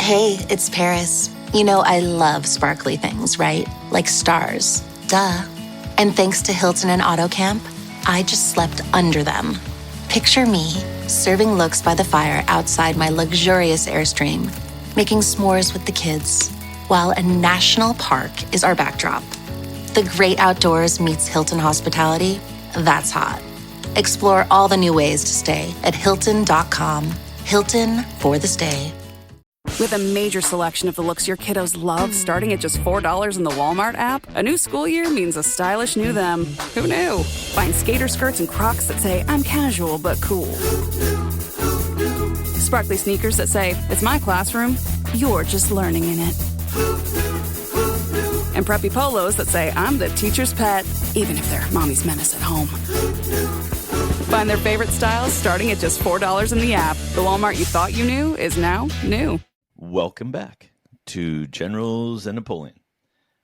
Hey, it's Paris. You know, I love sparkly things, right? Like stars. Duh. And thanks to Hilton and AutoCamp, I just slept under them. Picture me, serving looks by the fire outside my luxurious Airstream, making s'mores with the kids, while a national park is our backdrop. The great outdoors meets Hilton hospitality. That's hot. Explore all the new ways to stay at Hilton.com. Hilton for the stay. With a major selection of the looks your kiddos love starting at just $4 in the Walmart app, a new school year means a stylish new them. Who knew? Find skater skirts and Crocs that say, I'm casual but cool. Sparkly sneakers that say, it's my classroom, you're just learning in it. And preppy polos that say, I'm the teacher's pet, even if they're mommy's menace at home. Find their favorite styles starting at just $4 in the app. The Walmart you thought you knew is now new. Welcome back to Generals and Napoleon.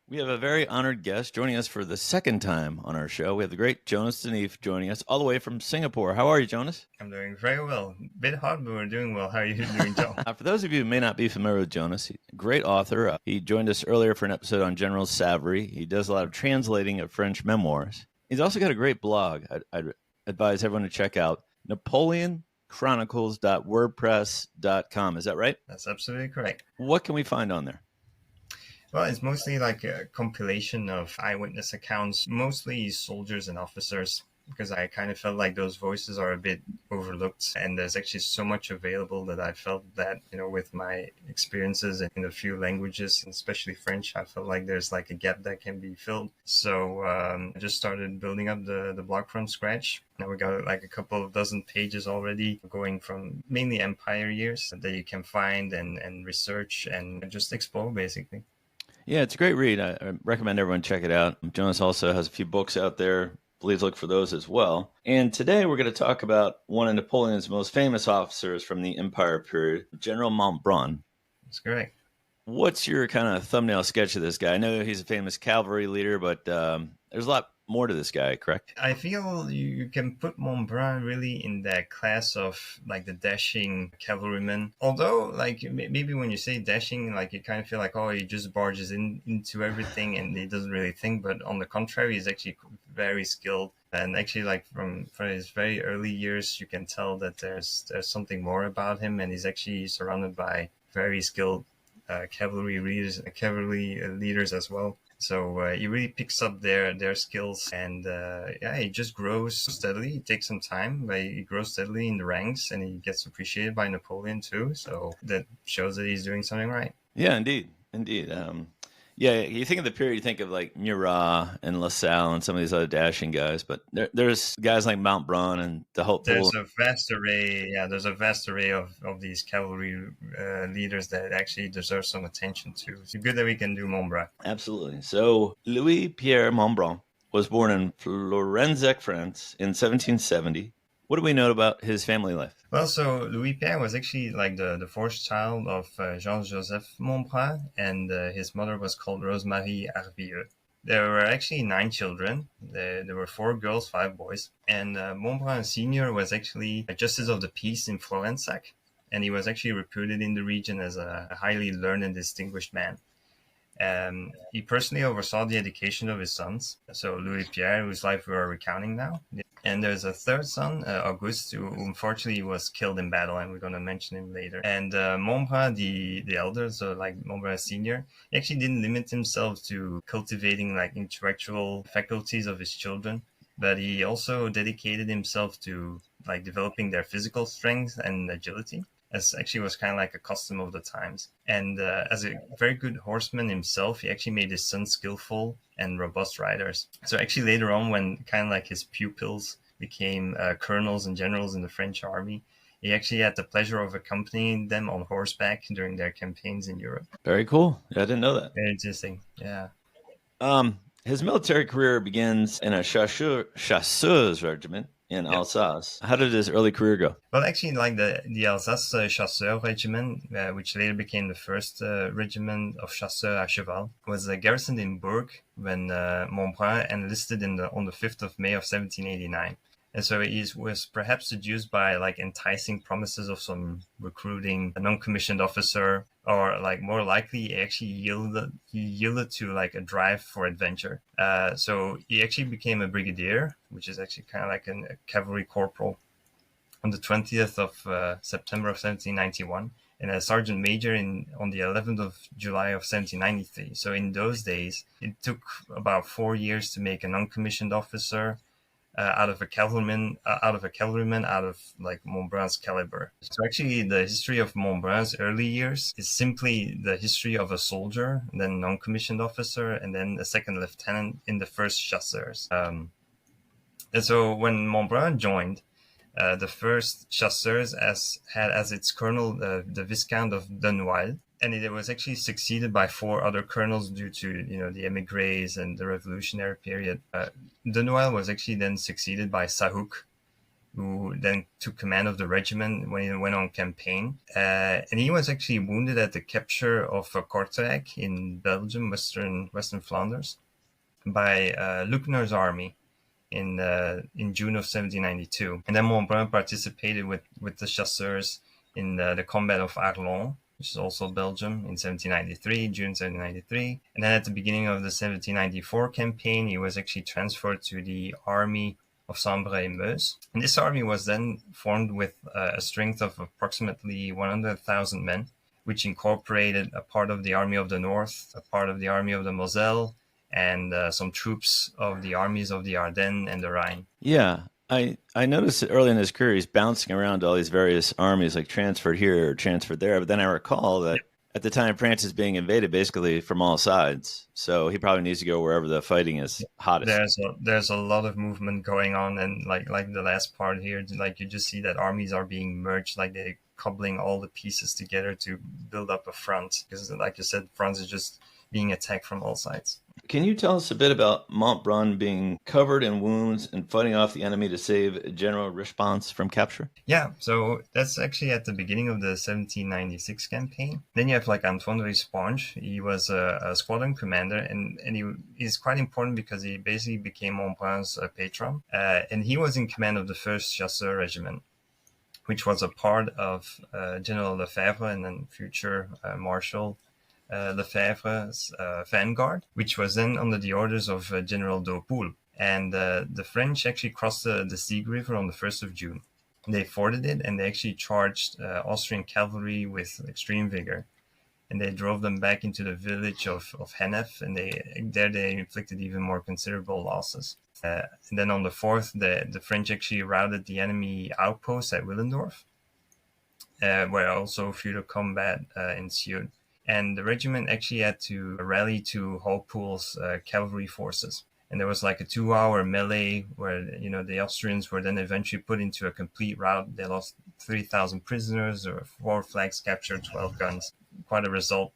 We have a very honored guest joining us for the second time on our show. We have the great Jonas de Neef joining us all the way from Singapore. How are you, Jonas? I'm doing very well. A bit hot, but we're doing well. How are you doing, Joe? For those of you who may not be familiar with Jonas, he's a great author. He joined us earlier for an episode on General Savary. He does a lot of translating of French memoirs. He's also got a great blog I'd advise everyone to check out, napoleonchronicles.wordpress.com. Is that right? That's absolutely correct. What can we find on there? Well, it's mostly like a compilation of eyewitness accounts, mostly soldiers and officers, because I kind of felt like those voices are a bit overlooked. And there's actually so much available that I felt that, with my experiences in a few languages, especially French, I felt like there's like a gap that can be filled. So I just started building up the blog from scratch. Now we got like a couple of dozen pages already, going from mainly empire years that you can find and research and just explore, basically. Yeah, it's a great read. I recommend everyone check it out. Jonas also has a few books out there. Please look for those as well. And today we're going to talk about one of Napoleon's most famous officers from the Empire period, General Montbrun. That's correct. What's your kind of thumbnail sketch of this guy? I know he's a famous cavalry leader, but there's a lot more to this guy, correct? I feel you can put Montbrun really in that class of like the dashing cavalryman. Although, like maybe when you say dashing, like you kind of feel like, oh, he just barges into everything and he doesn't really think. But on the contrary, he's actually very skilled. And actually, like from his very early years, you can tell that there's something more about him, and he's actually surrounded by very skilled cavalry leaders as well. So he really picks up their skills, and he just grows steadily. It takes some time, but he grows steadily in the ranks, and he gets appreciated by Napoleon too. So that shows that he's doing something right. Yeah, indeed. You think of the period, you think of like Murat and LaSalle and some of these other dashing guys, but there's guys like Montbrun and the whole. There's a vast array. Yeah, there's a vast array of these cavalry leaders that actually deserve some attention too. It's good that we can do Montbrun. Absolutely. So Louis-Pierre Montbrun was born in Florensac, France in 1770. What do we know about his family life? Well, so Louis-Pierre was actually like the fourth child of Jean-Joseph Montbrun, and his mother was called Rose-Marie Arvilleux. There were actually 9 children. There were 4 girls, 5 boys. And Montbrun Sr. was actually a justice of the peace in Florensac, and he was actually reputed in the region as a highly learned and distinguished man. He personally oversaw the education of his sons. So Louis-Pierre, whose life we are recounting now. And there's a third son, Auguste, who unfortunately was killed in battle, and we're going to mention him later. And Montbrun, the elder, so like Montbrun Senior, he actually didn't limit himself to cultivating like intellectual faculties of his children, but he also dedicated himself to like developing their physical strength and agility, as actually was kind of like a custom of the times. And as a very good horseman himself, he actually made his sons skillful and robust riders. So actually later on, when kind of like his pupils became colonels and generals in the French army, he actually had the pleasure of accompanying them on horseback during their campaigns in Europe. Very cool. Yeah, I didn't know that. Very interesting. Yeah. His military career begins in a chasseurs regiment in Alsace. How did his early career go? Well, actually, like the Alsace Chasseurs Regiment, which later became the first regiment of chasseurs à cheval, was garrisoned in Bourg when Montbrun enlisted on the 5th of May of 1789. And so it was perhaps seduced by like enticing promises of some recruiting a non-commissioned officer, or like more likely he yielded to like a drive for adventure. So he actually became a brigadier, which is actually kind of like a cavalry corporal, on the 20th of September of 1791, and a sergeant major on the 11th of July of 1793. So in those days, it took about 4 years to make a non-commissioned officer out of a cavalryman, out of like Montbrun's caliber. So actually, the history of Montbrun's early years is simply the history of a soldier, then non-commissioned officer, and then a second lieutenant in the first chasseurs. And so when Montbrun joined, the first chasseurs had as its colonel the Viscount of Dunoil, and it was actually succeeded by 4 other colonels due to the émigrés and the revolutionary period. Dunoil was actually then succeeded by Sahouk, who then took command of the regiment when it went on campaign, and he was actually wounded at the capture of Kortrijk in Belgium, western Flanders, by Luckner's army in June of 1792. And then Montbrun participated with the chasseurs in the combat of Arlon, which is also Belgium, in June 1793. And then at the beginning of the 1794 campaign, he was actually transferred to the army of Sambre-et-Meuse. And this army was then formed with a strength of approximately 100,000 men, which incorporated a part of the Army of the North, a part of the Army of the Moselle, and some troops of the armies of the Ardennes and the Rhine. Yeah, I noticed that early in his career, he's bouncing around to all these various armies, like transferred here or transferred there. But then I recall that at the time, France is being invaded basically from all sides. So he probably needs to go wherever the fighting is hottest. There's a lot of movement going on, and like the last part here, like you just see that armies are being merged, like they're cobbling all the pieces together to build up a front. Because, like you said, France is just being attacked from all sides. Can you tell us a bit about Montbrun being covered in wounds and fighting off the enemy to save General Richemont's from capture? Yeah, so that's actually at the beginning of the 1796 campaign. Then you have like Antoine Risponge. He was a squadron commander, and he's quite important because he basically became Montbrun's patron. And he was in command of the 1st Chasseurs Regiment, which was a part of General Lefebvre and then future Marshal Lefebvre's vanguard, which was then under the orders of General d'Aupoul. And the French actually crossed the Sieg River on the 1st of June. They forded it, and they actually charged Austrian cavalry with extreme vigor. And they drove them back into the village of Hennef, and they inflicted even more considerable losses. And then on the 4th, the French actually routed the enemy outpost at Willendorf, where also further combat ensued. And the regiment actually had to rally to Haupoul's cavalry forces. And there was like a 2-hour melee where, the Austrians were then eventually put into a complete rout. They lost 3,000 prisoners, or 4 flags captured, 12 guns. Quite a result.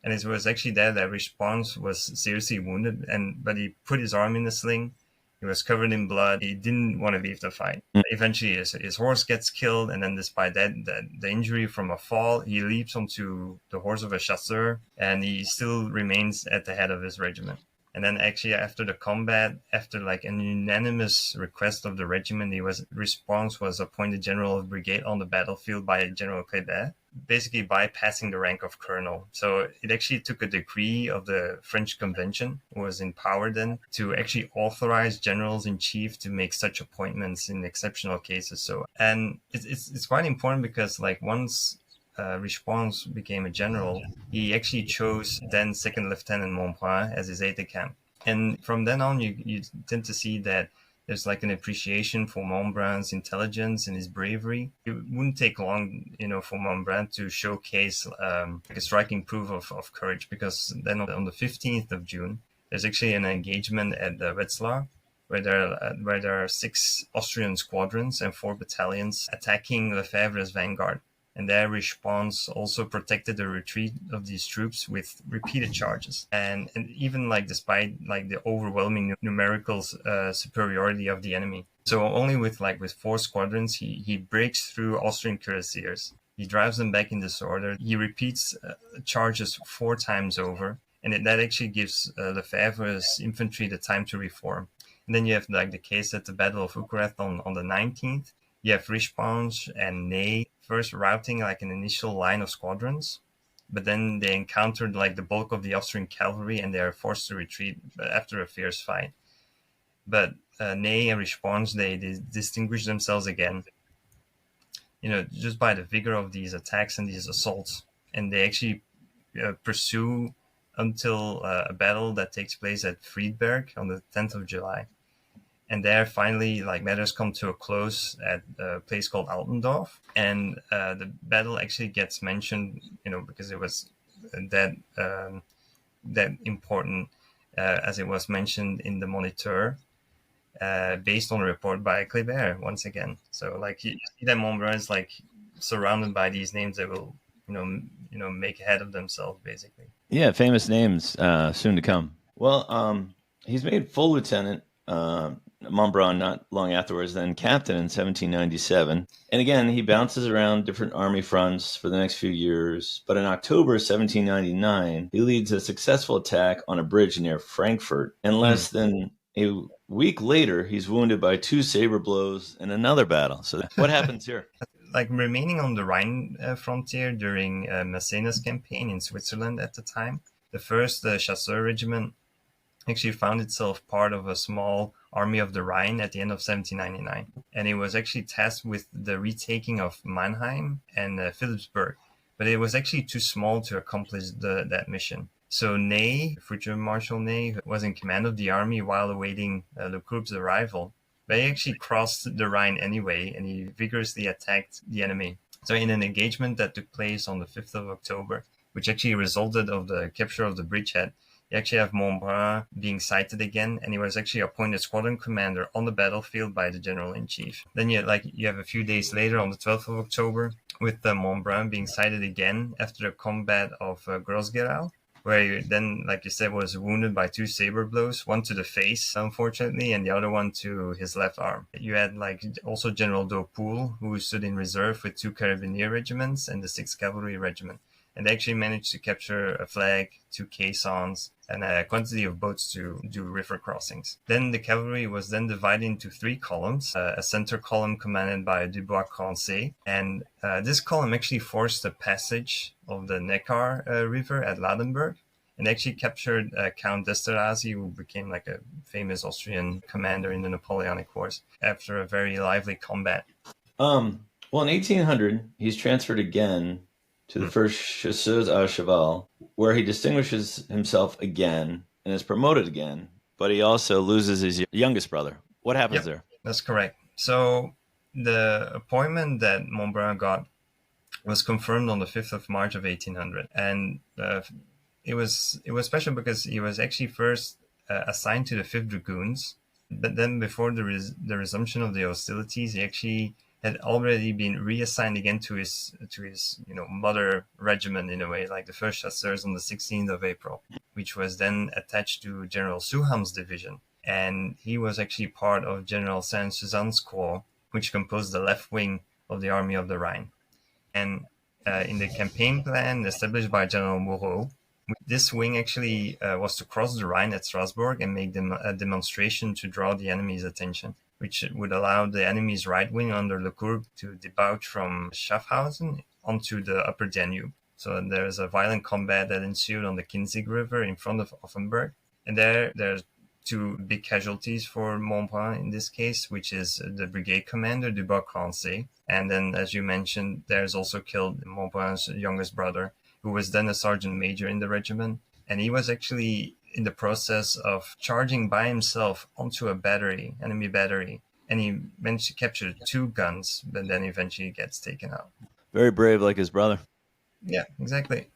And it was actually there that Richemont was seriously wounded, but he put his arm in a sling. He was covered in blood. He didn't want to leave the fight. Eventually, his horse gets killed, and then despite that, the injury from a fall, he leaps onto the horse of a chasseur, and he still remains at the head of his regiment. And then actually after the combat, after like an unanimous request of the regiment, Richemont was appointed general of brigade on the battlefield by General Kléber, basically bypassing the rank of colonel. So it actually took a decree of the French Convention, who was in power then, to actually authorize generals-in-chief to make such appointments in exceptional cases. So, and it's quite important because like once Richemont became a general, he actually chose then Second Lieutenant Montbrun as his aide-de-camp. And from then on, you tend to see that there's like an appreciation for Montbrun's intelligence and his bravery. It wouldn't take long, for Montbrun to showcase like a striking proof of courage, because then on the 15th of June, there's actually an engagement at Wetzlar, where there are 6 Austrian squadrons and 4 battalions attacking Lefebvre's vanguard. And there, Richemont also protected the retreat of these troops with repeated charges. And even like despite like the overwhelming numerical superiority of the enemy. So only with 4 squadrons, he breaks through Austrian cuirassiers. He drives them back in disorder. He repeats charges 4 times over. And that actually gives Lefebvre's infantry the time to reform. And then you have like the case at the Battle of Ukreth on the 19th. You have Richepange and Ney first routing like an initial line of squadrons, but then they encountered like the bulk of the Austrian cavalry and they are forced to retreat after a fierce fight. But Ney and Richepange, they distinguished themselves again, just by the vigor of these attacks and these assaults. And they actually pursue until a battle that takes place at Friedberg on the 10th of July. And there, finally, like matters come to a close at a place called Altendorf, and the battle actually gets mentioned, because it was that important, as it was mentioned in the Moniteur, based on a report by Kléber once again. So, like you see that Montbrun is like surrounded by these names that will, make a head of themselves, basically. Yeah, famous names soon to come. Well, he's made full lieutenant. Montbrun not long afterwards, then captain in 1797. And again, he bounces around different army fronts for the next few years. But in October 1799, he leads a successful attack on a bridge near Frankfurt. And less than a week later, he's wounded by 2 saber blows in another battle. So what happens here? Like remaining on the Rhine frontier during Massena's campaign in Switzerland at the time, the 1st Chasseur Regiment actually found itself part of a small army of the Rhine at the end of 1799. And it was actually tasked with the retaking of Mannheim and Philipsburg. But it was actually too small to accomplish that mission. So Ney, future Marshal Ney, was in command of the army while awaiting Lecourbe's arrival. But he actually crossed the Rhine anyway, and he vigorously attacked the enemy. So in an engagement that took place on the 5th of October, which actually resulted of the capture of the bridgehead, you actually have Montbrun being sighted again, and he was actually appointed squadron commander on the battlefield by the general-in-chief. Then you have a few days later, on the 12th of October, with Montbrun being sighted again after the combat of Gross-Gerau, where he then, like you said, was wounded by 2 saber blows, one to the face, unfortunately, and the other one to his left arm. You had also General d'Aupoul, who stood in reserve with 2 Carabinier regiments and the 6th Cavalry Regiment. And they actually managed to capture a flag, 2 caissons, and a quantity of boats to do river crossings. Then the cavalry was then divided into 3 columns, a center column commanded by Dubois-Crancé, and this column actually forced the passage of the Neckar River at Ladenburg, and actually captured Count d'Esterhazy, who became like a famous Austrian commander in the Napoleonic Wars, after a very lively combat. Well, in 1800, he's transferred again to the 1st Chasseurs à Cheval, where he distinguishes himself again and is promoted again, but he also loses his youngest brother. What happens there? That's correct. So the appointment that Montbrun got was confirmed on the 5th of March of 1800. And it was special because he was actually first assigned to the 5th Dragoons, but then before the resumption of the hostilities, he actually had already been reassigned again to his mother regiment, in a way, like the 1st Chasseurs on the 16th of April, which was then attached to General Souham's division. And he was actually part of General Saint-Suzanne's corps, which composed the left wing of the Army of the Rhine. And in the campaign plan established by General Moreau, this wing actually was to cross the Rhine at Strasbourg and make them a demonstration to draw the enemy's attention, which would allow the enemy's right wing under Lecourbe to debouch from Schaffhausen onto the upper Danube. So there's a violent combat that ensued on the Kinzig River in front of Offenburg. And there's 2 big casualties for Montbrun in this case, which is the brigade commander, Dubois-Crancé. And then, as you mentioned, there's also killed Montbrun's youngest brother, who was then a sergeant major in the regiment. And he was actually in the process of charging by himself onto a enemy battery. And he managed to capture 2 guns, but then eventually gets taken out. Very brave, like his brother. Yeah, exactly.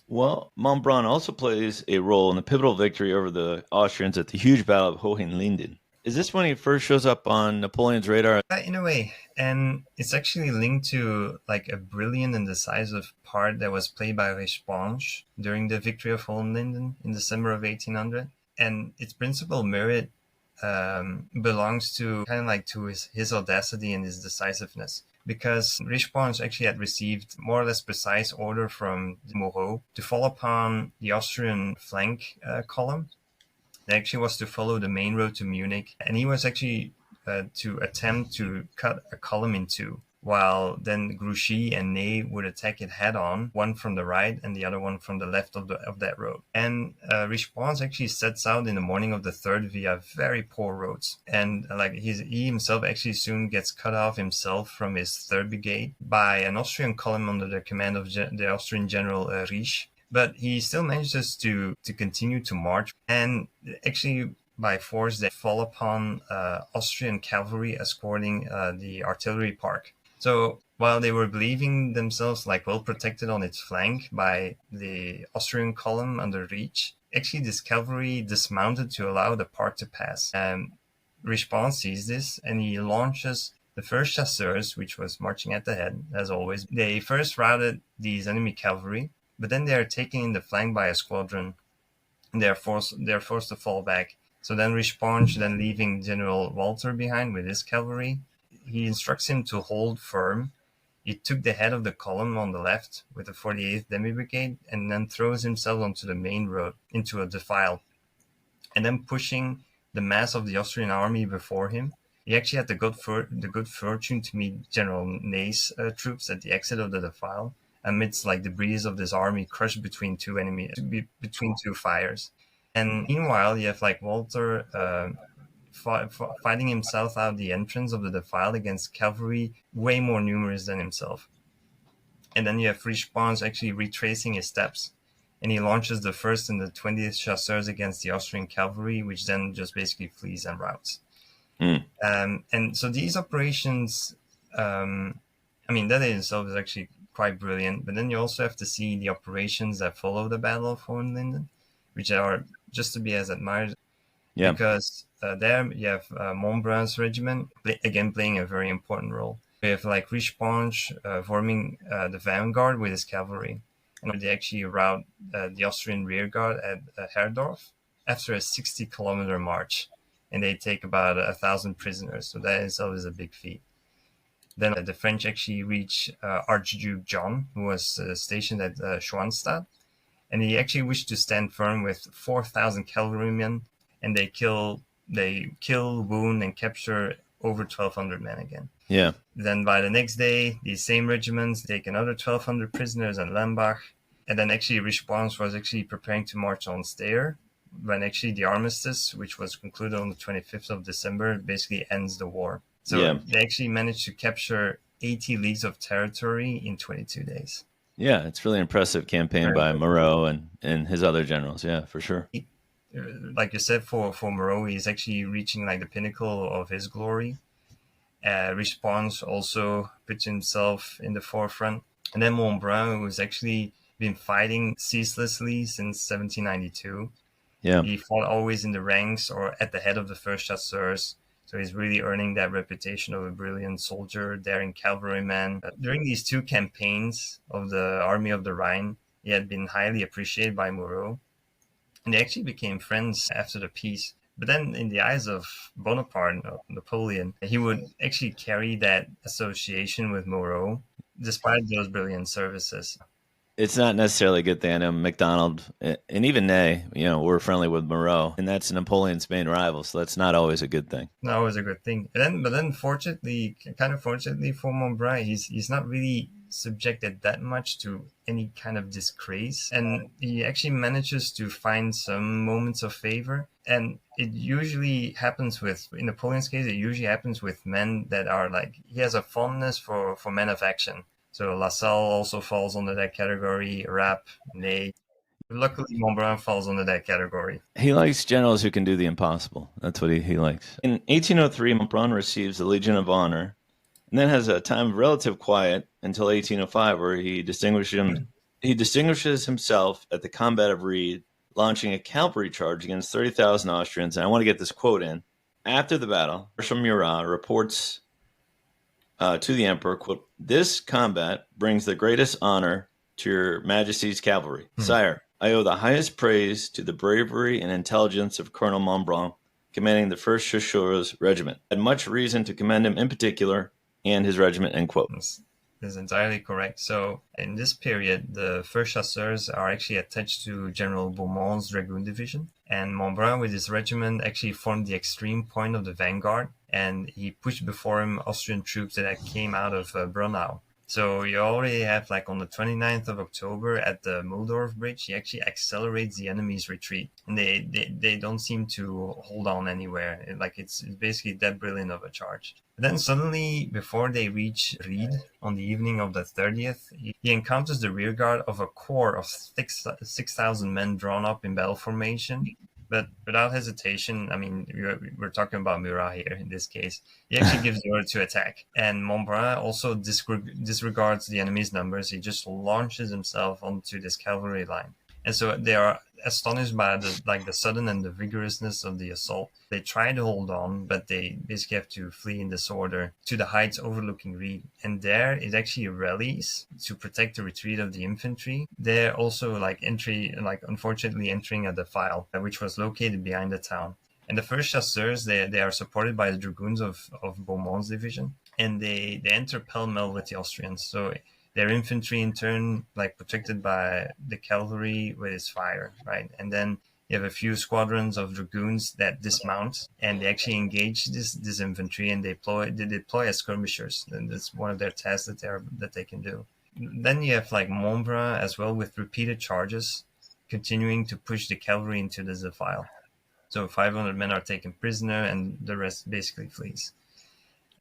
Well, Montbrun also plays a role in the pivotal victory over the Austrians at the huge Battle of Hohenlinden. Is this when he first shows up on Napoleon's radar? In a way. And it's actually linked to like a brilliant and decisive part that was played by Richepange during the victory of Hohenlinden in December of 1800. And its principal merit belongs to kind of like to his audacity and his decisiveness. Because Richepange actually had received more or less precise order from Moreau to fall upon the Austrian flank column It actually was to follow the main road to Munich, and he was actually to attempt to cut a column in two, while then Grouchy and Ney would attack it head-on, one from the right and the other one from the left of that road. And Richeprance actually sets out in the morning of the 3rd via very poor roads. And he himself actually soon gets cut off himself from his 3rd Brigade by an Austrian column under the command of the Austrian General Riesch. But he still manages to continue to march, and actually by force they fall upon Austrian cavalry escorting the artillery park. So while they were believing themselves well protected on its flank by the Austrian column under Riesch, actually this cavalry dismounted to allow the park to pass. And Richeprance sees this, and he launches the first chasseurs, which was marching at the head, as always. They first routed these enemy cavalry, but then they are taken in the flank by a squadron, and they're forced to fall back. So then Richeprance, then leaving General Walter behind with his cavalry, he instructs him to hold firm. He took the head of the column on the left with the 48th Demi Brigade, and then throws himself onto the main road into a defile. And then pushing the mass of the Austrian army before him, he actually had the good fortune to meet General Ney's troops at the exit of the defile, amidst the breeze of this army crushed between two fires. And meanwhile, you have Walter fighting himself out the entrance of the defile against cavalry way more numerous than himself. And then you have Richeprance actually retracing his steps, and he launches the 1st and the 20th chasseurs against the Austrian cavalry, which then just basically flees and routs. And so these operations, that in itself is actually quite brilliant. But then you also have to see the operations that follow the Battle of Hohenlinden, which are just to be as admired. Yeah. Because there you have Montbrun's regiment, again playing a very important role. We have Richeprance forming the vanguard with his cavalry. And they actually rout the Austrian rearguard at Herdorf after a 60-kilometer march. And they take about 1,000 prisoners. So that itself is a big feat. Then the French actually reach Archduke John, who was stationed at Schwanstadt. And he actually wished to stand firm with 4,000 cavalrymen. And they kill, wound, and capture over 1,200 men again. Yeah. Then by the next day, these same regiments take another 1,200 prisoners at Lambach. And then actually Richeprance was actually preparing to march on Steyr, when actually the armistice, which was concluded on the 25th of December, basically ends the war. So they actually managed to capture 80 leagues of territory in 22 days. Yeah, it's really impressive campaign by Moreau and his other generals. Yeah, for sure. Like you said, for Moreau, he's actually reaching the pinnacle of his glory. Richeprance also puts himself in the forefront. And then Montbrun, who's actually been fighting ceaselessly since 1792. Yeah. He fought always in the ranks or at the head of the first chasseurs. So he's really earning that reputation of a brilliant soldier, daring cavalryman. During these two campaigns of the Army of the Rhine, he had been highly appreciated by Moreau. And they actually became friends after the peace. But then in the eyes of Bonaparte, Napoleon, he would actually carry that association with Moreau, despite those brilliant services. It's not necessarily a good thing. I know MacDonald and even Ney, were friendly with Moreau, and that's Napoleon's main rival, so that's not always a good thing. Not always a good thing. But then fortunately for Montbrun, he's not really subjected that much to any kind of disgrace, and he actually manages to find some moments of favor. And it usually happens in Napoleon's case, it usually happens with men that are he has a fondness for men of action. So LaSalle also falls under that category, Rapp, Ney. Luckily, Montbrun falls under that category. He likes generals who can do the impossible. That's what he likes. In 1803, Montbrun receives the Legion of Honor, and then has a time of relative quiet until 1805, where he distinguishes himself at the combat of Reed, launching a cavalry charge against 30,000 Austrians. And I want to get this quote in. After the battle, Marshal Murat reports to the emperor, quote, "This combat brings the greatest honor to your majesty's cavalry. Sire, I owe the highest praise to the bravery and intelligence of Colonel Montbrun, commanding the 1st Chasseurs Regiment. I had much reason to commend him in particular and his regiment," end quote. That's entirely correct. So in this period, the first chasseurs are actually attached to General Beaumont's Dragoon Division. And Montbrun, with his regiment, actually formed the extreme point of the vanguard. And he pushed before him Austrian troops that came out of Braunau. So you already have, like, on the 29th of October at the Muldorf Bridge, he actually accelerates the enemy's retreat. And they don't seem to hold on anywhere. Like, it's basically that brilliant of a charge. But then suddenly, before they reach Ried on the evening of the 30th, he encounters the rearguard of a corps of 6,000 men drawn up in battle formation. But without hesitation, I mean, we're talking about Murat here in this case. He actually gives the order to attack. And Montbrun also disregards the enemy's numbers. He just launches himself onto this cavalry line. And so they are astonished by the sudden and the vigorousness of the assault. They try to hold on, but they basically have to flee in disorder to the heights overlooking Ried. And there it actually rallies to protect the retreat of the infantry. They're also unfortunately entering a defile, which was located behind the town. And the first chasseurs, they are supported by the dragoons of Beaumont's division, and they enter pell-mell with the Austrians. So their infantry, in turn, protected by the cavalry with its fire, right? And then you have a few squadrons of dragoons that dismount, and they actually engage this infantry, and they deploy as skirmishers. And that's one of their tasks that they can do. Then you have Montbrun as well, with repeated charges, continuing to push the cavalry into the defile. So 500 men are taken prisoner, and the rest basically flees.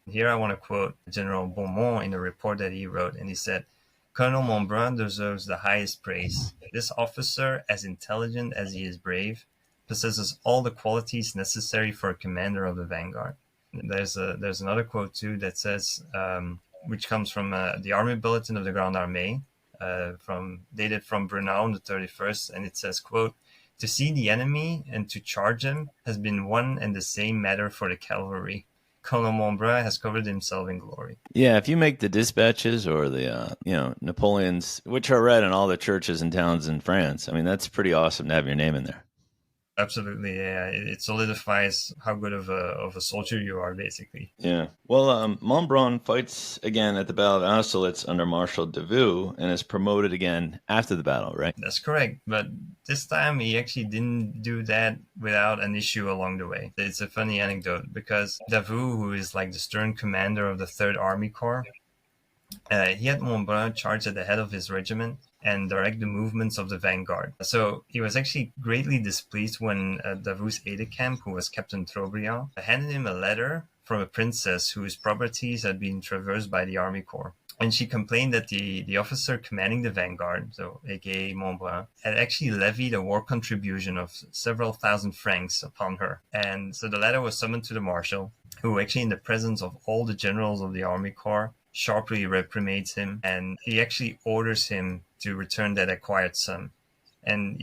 Here I want to quote General Beaumont in a report that he wrote, and he said, "Colonel Montbrun deserves the highest praise. This officer, as intelligent as he is brave, possesses all the qualities necessary for a commander of the vanguard." There's another quote too that says, which comes from the Army Bulletin of the Grande Armee, dated from Braunau on the 31st, and it says, quote, "To see the enemy and to charge him has been one and the same matter for the cavalry. Colonel Montbrun has covered himself in glory." Yeah, if you make the dispatches or the Napoleon's, which are read in all the churches and towns in France, I mean, that's pretty awesome to have your name in there. Absolutely, yeah. It solidifies how good of a soldier you are, basically. Yeah. Well, Montbrun fights again at the Battle of Austerlitz under Marshal Davout and is promoted again after the battle, right? That's correct. But this time he actually didn't do that without an issue along the way. It's a funny anecdote because Davout, who is the stern commander of the 3rd Army Corps, he had Montbrun charge at the head of his regiment and direct the movements of the vanguard. So he was actually greatly displeased when Davout's aide-de-camp, who was Captain Trobriand, handed him a letter from a princess whose properties had been traversed by the Army Corps. And she complained that the officer commanding the vanguard, so aka Montbrun, had actually levied a war contribution of several thousand francs upon her. And so the letter was summoned to the marshal, who actually, in the presence of all the generals of the Army Corps, sharply reprimands him, and he actually orders him to return that acquired sum. And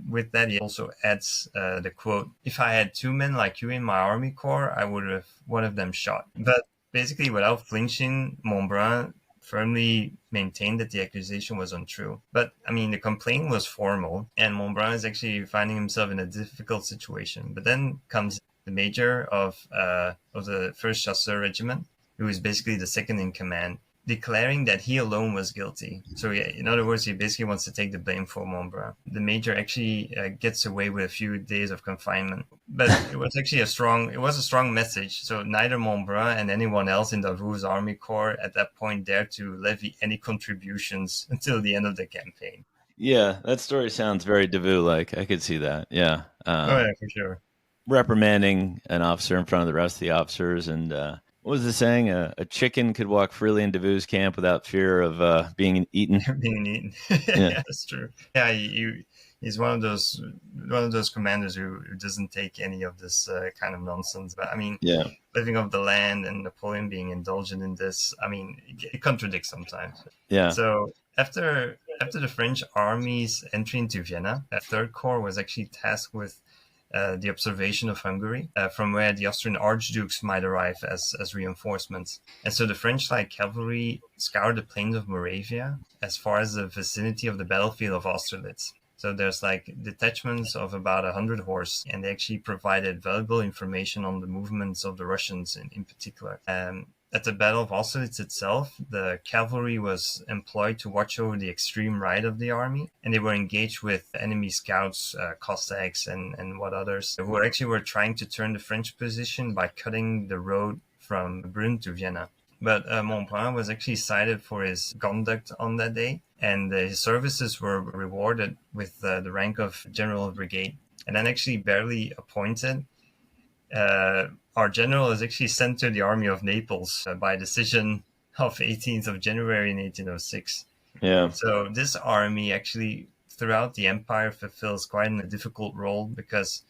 with that, he also adds the quote, "If I had 2 men like you in my Army Corps, I would have one of them shot." But basically, without flinching, Montbrun firmly maintained that the accusation was untrue. But, I mean, the complaint was formal, and Montbrun is actually finding himself in a difficult situation. But then comes the major of the 1st Chasseur Regiment, who is basically the second in command, declaring that he alone was guilty. So yeah, in other words, he basically wants to take the blame for Montbrun. The major actually gets away with a few days of confinement, but it was actually a strong message. So neither Montbrun and anyone else in Davout's Army Corps at that point dared to levy any contributions until the end of the campaign. Yeah, that story sounds very Davout-like. I could see that. Yeah. Oh yeah, for sure. Reprimanding an officer in front of the rest of the officers, and what was the saying? A chicken could walk freely in Davout's camp without fear of being eaten. Being eaten. Yeah, that's true. Yeah, he's one of those commanders who doesn't take any of this kind of nonsense. But I mean, yeah, living off the land and Napoleon being indulgent in this, I mean, it contradicts sometimes. Yeah. So after the French army's entry into Vienna, a 3rd Corps was actually tasked with the observation of Hungary, from where the Austrian archdukes might arrive as reinforcements. And so the French light cavalry scoured the plains of Moravia as far as the vicinity of the battlefield of Austerlitz. So there's detachments of about 100 horse, and they actually provided valuable information on the movements of the Russians in particular. At the Battle of Austerlitz itself, the cavalry was employed to watch over the extreme right of the army, and they were engaged with enemy scouts, Cossacks, and what others, who were trying to turn the French position by cutting the road from Brünn to Vienna. But Montbrun was actually cited for his conduct on that day, and his services were rewarded with the rank of General of Brigade. And then actually barely appointed, our general is actually sent to the Army of Naples by decision of 18th of January in 1806. Yeah. So this army actually throughout the empire fulfills quite a difficult role because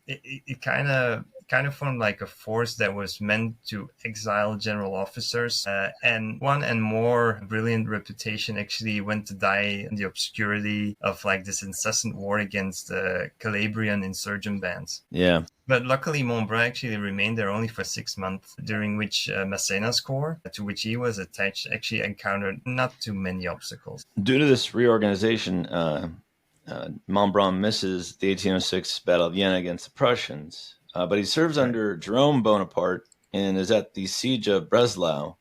it kind of formed like a force that was meant to exile general officers, and one and more brilliant reputation actually went to die in the obscurity of like this incessant war against the Calabrian insurgent bands. Yeah. But luckily, Montbrun actually remained there only for 6 months, during which Massena's corps, to which he was attached, actually encountered not too many obstacles. Due to this reorganization, Montbrun misses the 1806 Battle of Vienna against the Prussians, but he serves under Jerome Bonaparte and is at the Siege of Breslau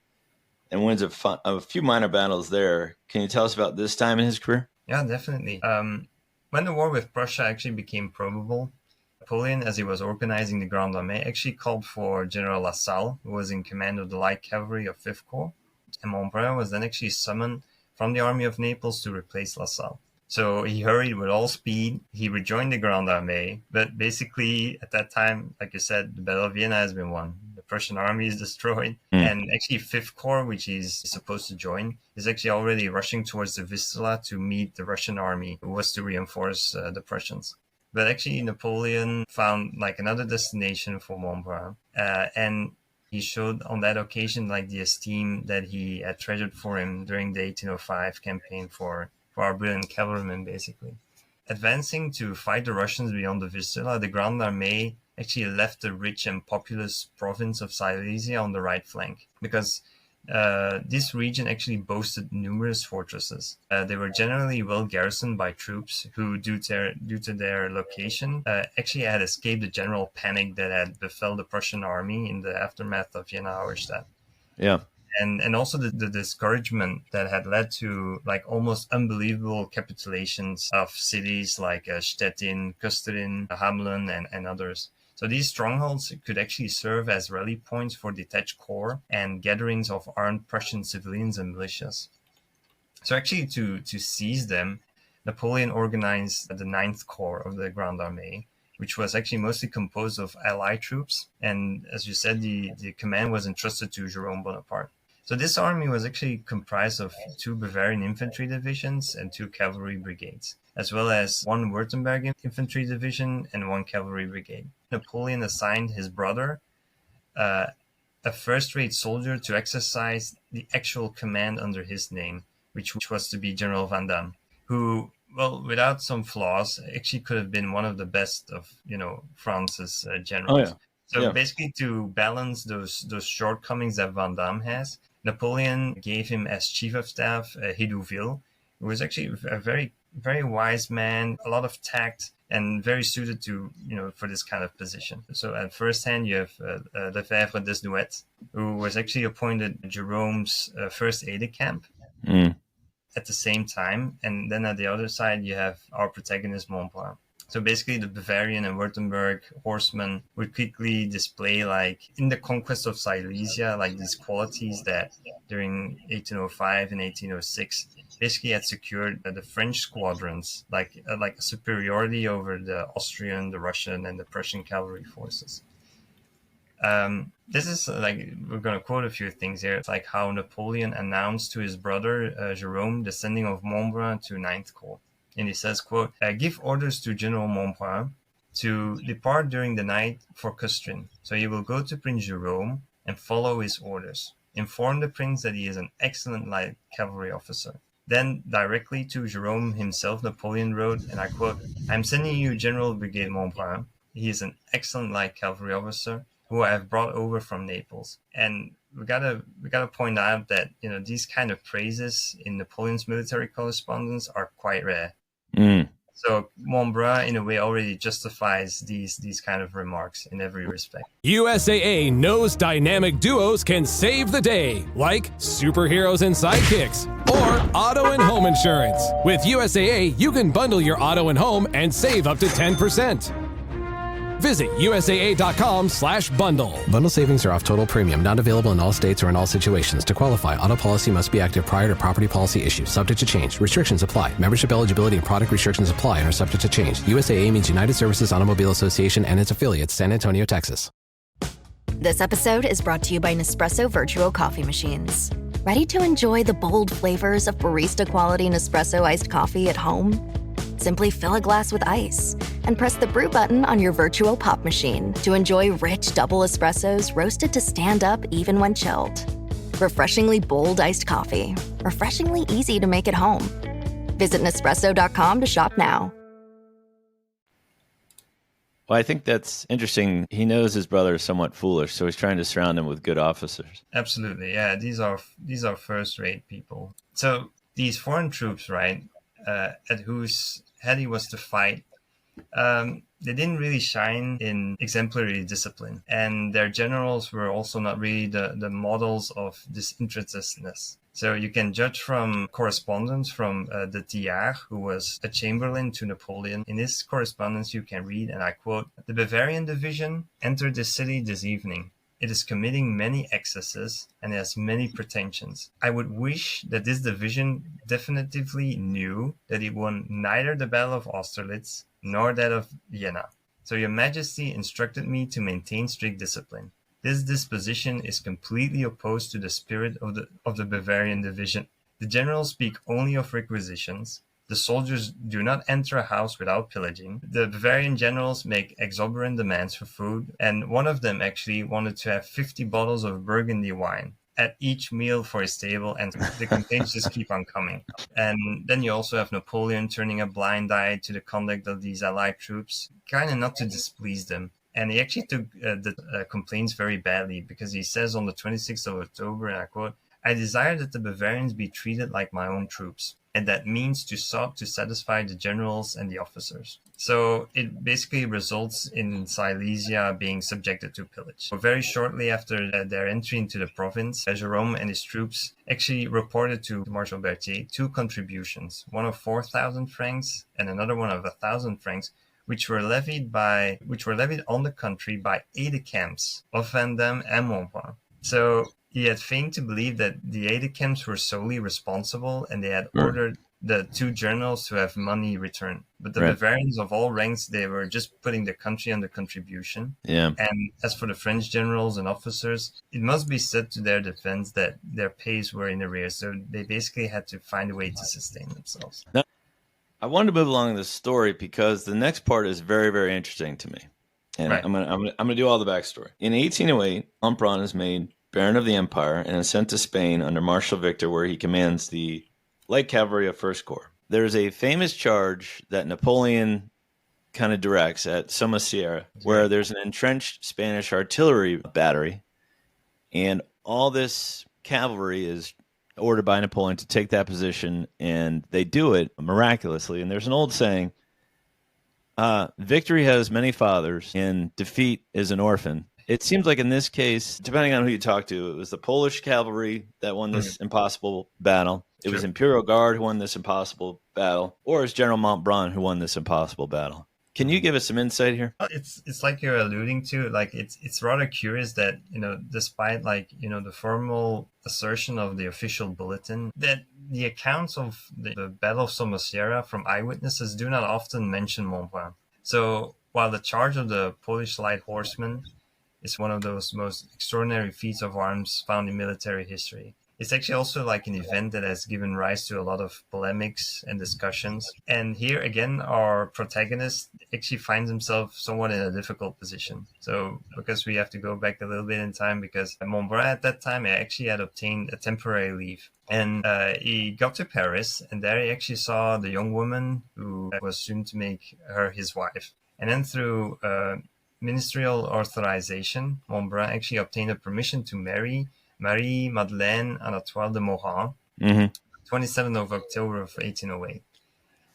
and wins a few minor battles there. Can you tell us about this time in his career? Yeah, definitely. When the war with Prussia actually became probable, Napoleon, as he was organizing the Grande Armee, actually called for General Lassalle, who was in command of the light cavalry of 5th Corps, and Montbrun was then actually summoned from the Army of Naples to replace Lassalle. So he hurried with all speed. He rejoined the Grande Armee, but basically at that time, like I said, the Battle of Vienna has been won. The Prussian army is destroyed, and actually 5th Corps, which he's supposed to join, is actually already rushing towards the Vistula to meet the Russian army, who was to reinforce the Prussians. But actually, Napoleon found like another destination for Montbrun, and he showed on that occasion like the esteem that he had treasured for him during the 1805 campaign for our brilliant cavalrymen, basically. Advancing to fight the Russians beyond the Vistula, the Grande Armee actually left the rich and populous province of Silesia on the right flank, because this region actually boasted numerous fortresses. They were generally well garrisoned by troops who, due to their location, actually had escaped the general panic that had befell the Prussian army in the aftermath of Jena-Auerstadt. Yeah. And also the discouragement that had led to like almost unbelievable capitulations of cities like Stettin, Kusterin, Hamelin, and others. So these strongholds could actually serve as rally points for detached corps and gatherings of armed Prussian civilians and militias. So actually to seize them, Napoleon organized the 9th Corps of the Grande Armee, which was actually mostly composed of Allied troops. And as you said, the command was entrusted to Jerome Bonaparte. So this army was actually comprised of 2 Bavarian infantry divisions and 2 cavalry brigades, as well as 1 Württemberg infantry division and 1 cavalry brigade. Napoleon assigned his brother, a first-rate soldier, to exercise the actual command under his name, which was to be General Van Damme, who, well, without some flaws, actually could have been one of the best of, France's generals. Oh, yeah. So basically, to balance those shortcomings that Van Damme has, Napoleon gave him as chief of staff Hédouville, who was actually a very, very wise man, a lot of tact, and very suited to, for this kind of position. So at first hand, you have Lefebvre Desnouettes, who was actually appointed Jerome's first aide-de-camp at the same time. And then at the other side, you have our protagonist, Montbrun. So basically, the Bavarian and Württemberg horsemen would quickly display, like, in the conquest of Silesia, like these qualities that during 1805 and 1806 basically had secured the French squadrons, like a superiority over the Austrian, the Russian, and the Prussian cavalry forces. This is like, we're going to quote a few things here. It's like how Napoleon announced to his brother Jerome the sending of Montbrun to 9th Corps. And he says, quote, give orders to General Montbrun to depart during the night for Kusterin. So he will go to Prince Jerome and follow his orders. Inform the prince that he is an excellent light cavalry officer. Then directly to Jerome himself, Napoleon wrote, and I quote, I'm sending you General Brigade Montbrun. He is an excellent light cavalry officer who I have brought over from Naples. And we gotta point out that, these kind of praises in Napoleon's military correspondence are quite rare. So Montbrun, in a way, already justifies these kind of remarks in every respect. USAA knows dynamic duos can save the day, like superheroes and sidekicks, or auto and home insurance. With USAA, you can bundle your auto and home and save up to 10%. Visit USAA.com/bundle. Bundle savings are off total premium, not available in all states or in all situations. To qualify, auto policy must be active prior to property policy issue, subject to change. Restrictions apply. Membership eligibility and product restrictions apply and are subject to change. USAA means United Services Automobile Association and its affiliates, San Antonio, Texas. This episode is brought to you by Nespresso Virtual Coffee Machines. Ready to enjoy the bold flavors of barista-quality Nespresso iced coffee at home? Simply fill a glass with ice and press the brew button on your virtual pop machine to enjoy rich double espressos roasted to stand up even when chilled. Refreshingly bold iced coffee. Refreshingly easy to make at home. Visit Nespresso.com to shop now. Well, I think that's interesting. He knows his brother is somewhat foolish, so he's trying to surround him with good officers. Absolutely, yeah. These are first-rate people. So these foreign troops, right, at whose head he was to fight, they didn't really shine in exemplary discipline, and their generals were also not really the models of disinterestedness. So you can judge from correspondence from de Thiard, who was a chamberlain to Napoleon. In his correspondence, you can read, and I quote, "The Bavarian division entered the city this evening. It is committing many excesses and has many pretensions. I would wish that this division definitively knew that it won neither the Battle of Austerlitz nor that of Vienna. So your Majesty instructed me to maintain strict discipline. This disposition is completely opposed to the spirit of the Bavarian division. The generals speak only of requisitions. The soldiers do not enter a house without pillaging. The Bavarian generals make exorbitant demands for food, and one of them actually wanted to have 50 bottles of Burgundy wine at each meal for his table, and the complaints just keep on coming. And then you also have Napoleon turning a blind eye to the conduct of these allied troops, kind of not to displease them. And he actually took the complaints very badly, because he says on the 26th of October, and I quote, "I desire that the Bavarians be treated like my own troops, and that means to sought to satisfy the generals and the officers." So it basically results in Silesia being subjected to pillage. So very shortly after their entry into the province, Jerome and his troops actually reported to Marshal Berthier 2 contributions, one of 4,000 francs and another one of 1,000 francs, which were levied on the country by aides-de-camps of Vandamme and Montbrun. So he had feigned to believe that the aides-de-camps were solely responsible, and they had ordered the 2 generals to have money returned. But the Bavarians of all ranks, they were just putting the country under contribution. Yeah. And as for the French generals and officers, it must be said to their defense that their pays were in arrears. So they basically had to find a way to sustain themselves. Now, I wanted to move along this story because the next part is very, very interesting to me. And I'm gonna do all the backstory. In 1808, Montbrun is made Baron of the Empire and is sent to Spain under Marshal Victor, where he commands the light cavalry of First Corps. There's a famous charge that Napoleon kind of directs at Somosierra, where there's an entrenched Spanish artillery battery, and all this cavalry is ordered by Napoleon to take that position, and they do it miraculously. And there's an old saying, victory has many fathers and defeat is an orphan. It seems like in this case, depending on who you talk to, it was the Polish cavalry that won this impossible battle. It was Imperial Guard who won this impossible battle, or it's General Montbrun who won this impossible battle. Can you give us some insight here? It's like you're alluding to, like it's rather curious that, despite the formal assertion of the official bulletin, that the accounts of the Battle of Somosierra from eyewitnesses do not often mention Montbrun. So while the charge of the Polish light horsemen is one of those most extraordinary feats of arms found in military history, it's actually also like an event that has given rise to a lot of polemics and discussions. And here again, our protagonist actually finds himself somewhat in a difficult position. So because we have to go back a little bit in time, because Montbrun at that time actually had obtained a temporary leave. And he got to Paris, and there he actually saw the young woman who was soon to make her his wife. And then through ministerial authorization, Montbrun actually obtained a permission to marry Marie-Madeleine Anatole de Morin, 27th of October of 1808.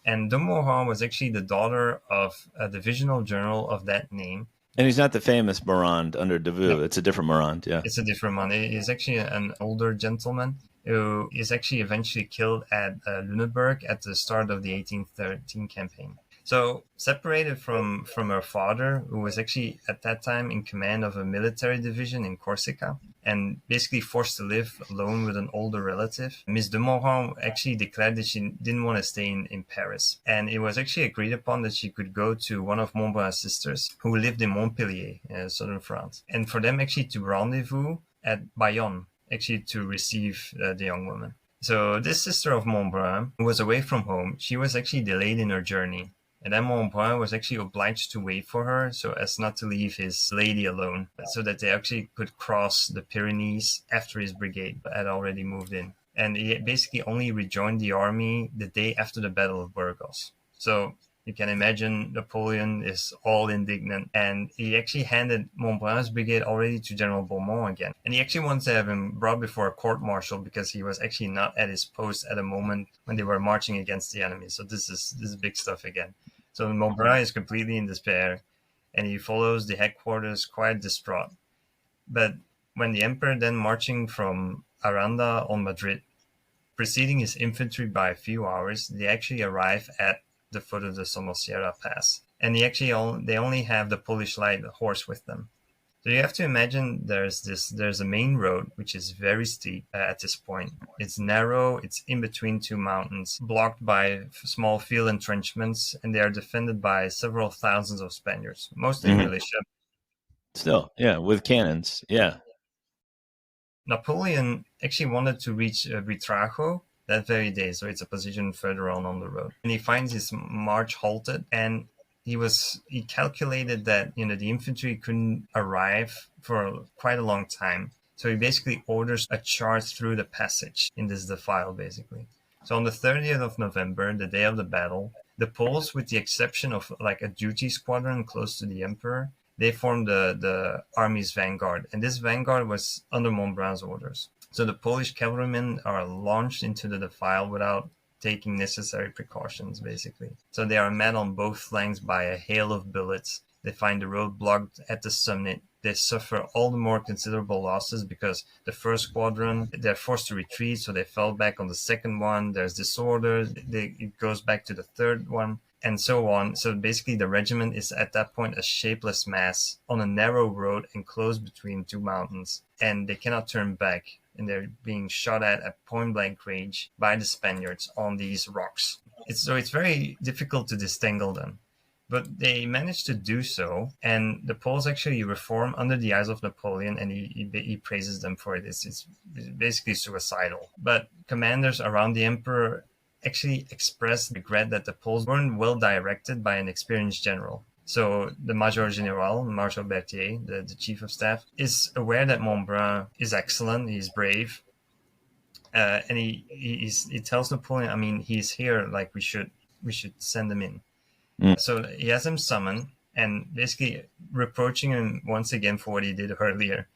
And de Montbrun was actually the daughter of a divisional general of that name. And he's not the famous Morand under Davout. No. It's a different Morand, yeah. It's a different one. He's actually an older gentleman who is actually eventually killed at Lüneburg at the start of the 1813 campaign. So separated from her father, who was actually at that time in command of a military division in Corsica, and basically forced to live alone with an older relative, Miss de Montbrun actually declared that she didn't want to stay in Paris. And it was actually agreed upon that she could go to one of Montbrun's sisters who lived in Montpellier, southern France, and for them actually to rendezvous at Bayonne, actually to receive the young woman. So this sister of Montbrun, who was away from home, she was actually delayed in her journey. And then Montbrun was actually obliged to wait for her so as not to leave his lady alone, so that they actually could cross the Pyrenees after his brigade had already moved in. And he basically only rejoined the army the day after the Battle of Burgos. So you can imagine Napoleon is all indignant, and he actually handed Montbrun's brigade already to General Beaumont again. And he actually wants to have him brought before a court-martial because he was actually not at his post at a moment when they were marching against the enemy. So this is big stuff again. So Montbrun is completely in despair, and he follows the headquarters quite distraught. But when the emperor then marching from Aranda on Madrid, preceding his infantry by a few hours, they actually arrive at the foot of the Somosierra Pass. And they only have the Polish light horse with them. So you have to imagine there's a main road, which is very steep at this point. It's narrow, it's in between two mountains, blocked by small field entrenchments, and they are defended by several thousands of Spaniards, mostly militia. Still, yeah, with cannons, yeah. Napoleon actually wanted to reach Buitrago that very day, so it's a position further on the road. And he finds his march halted, and he calculated that the infantry couldn't arrive for quite a long time. So he basically orders a charge through the passage in this defile, basically. So on the 30th of November, the day of the battle, the Poles, with the exception of like a duty squadron close to the emperor, they formed the army's vanguard. And this vanguard was under Montbrun's orders. So the Polish cavalrymen are launched into the defile without taking necessary precautions, basically. So they are met on both flanks by a hail of bullets. They find the road blocked at the summit. They suffer all the more considerable losses because the first squadron, they're forced to retreat, so they fell back on the second one. There's disorder. It goes back to the third one, and so on. So basically the regiment is at that point a shapeless mass on a narrow road enclosed between two mountains, and they cannot turn back. And they're being shot at point-blank range by the Spaniards on these rocks. It's very difficult to disentangle them. But they managed to do so, and the Poles actually reform under the eyes of Napoleon, and he praises them for it. It's basically suicidal. But commanders around the emperor actually expressed regret that the Poles weren't well directed by an experienced general. So the Major General, Marshal Berthier, the chief of staff, is aware that Montbrun is excellent, he's brave, and he tells Napoleon, I mean, he's here, like we should send him in. So he has him summoned, and basically reproaching him once again for what he did earlier.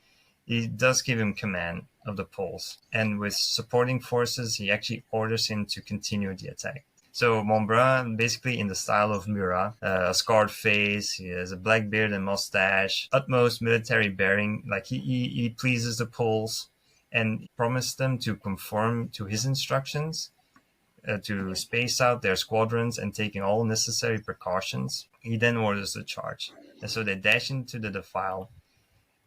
He does give him command of the Poles, and with supporting forces, he actually orders him to continue the attack. So Montbrun, basically in the style of Murat, a scarred face, he has a black beard and mustache, utmost military bearing, like he pleases the Poles, and promised them to conform to his instructions, to space out their squadrons and taking all necessary precautions. He then orders the charge. And so they dash into the defile.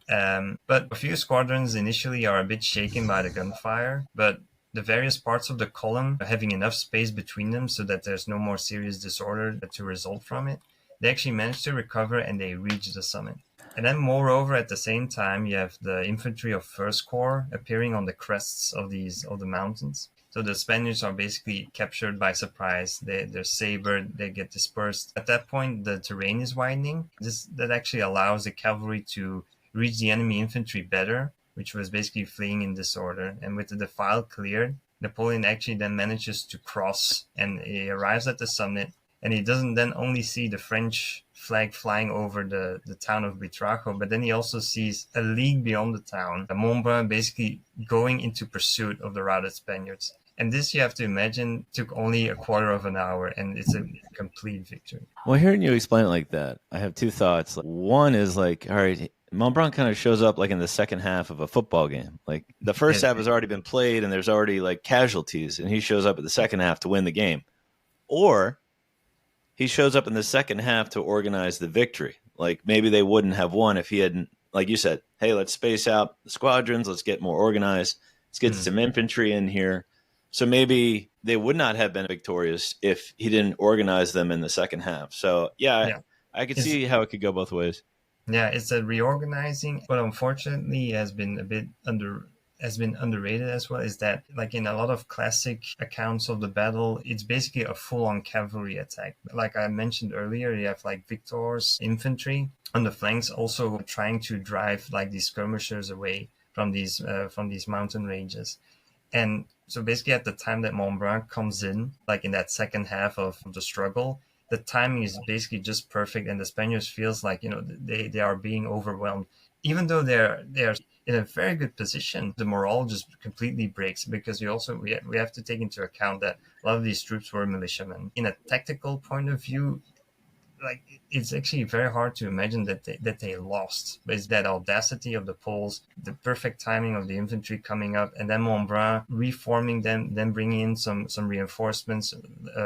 But a few squadrons initially are a bit shaken by the gunfire, but the various parts of the column having enough space between them so that there's no more serious disorder to result from it, they actually manage to recover and they reach the summit. And then moreover, at the same time, you have the infantry of First Corps appearing on the crests of the mountains. So the Spaniards are basically captured by surprise. They're sabered, they get dispersed. At that point, the terrain is widening. That actually allows the cavalry to reach the enemy infantry better, which was basically fleeing in disorder. And with the defile cleared, Napoleon actually then manages to cross, and he arrives at the summit, and he doesn't then only see the French flag flying over the town of Buitrago, but then he also sees a league beyond the town, Montbrun basically going into pursuit of the routed Spaniards. And this, you have to imagine, took only a quarter of an hour, and it's a complete victory. Well, hearing you explain it like that, I have two thoughts. Like, one is like, all right, Montbrun kind of shows up like in the second half of a football game. Like the first half has already been played and there's already like casualties, and he shows up at the second half to win the game. Or he shows up in the second half to organize the victory. Like maybe they wouldn't have won if he hadn't, like you said, hey, let's space out the squadrons, let's get more organized, let's get some infantry in here. So maybe they would not have been victorious if he didn't organize them in the second half. So yeah. I could see how it could go both ways. Yeah, it's a reorganizing, but unfortunately has been a bit underrated as well, is that like in a lot of classic accounts of the battle, it's basically a full-on cavalry attack. Like I mentioned earlier, you have like Victor's infantry on the flanks also trying to drive like these skirmishers away from these mountain ranges. And so basically at the time that Montbrun comes in, like in that second half of the struggle, the timing is basically just perfect, and the Spaniards feels like, you know, they are being overwhelmed. Even though they're in a very good position, the morale just completely breaks, because we have to take into account that a lot of these troops were militiamen. In a tactical point of view, like it's actually very hard to imagine that they lost. But it's that audacity of the Poles, the perfect timing of the infantry coming up, and then Montbrun reforming them, then bringing in some reinforcements.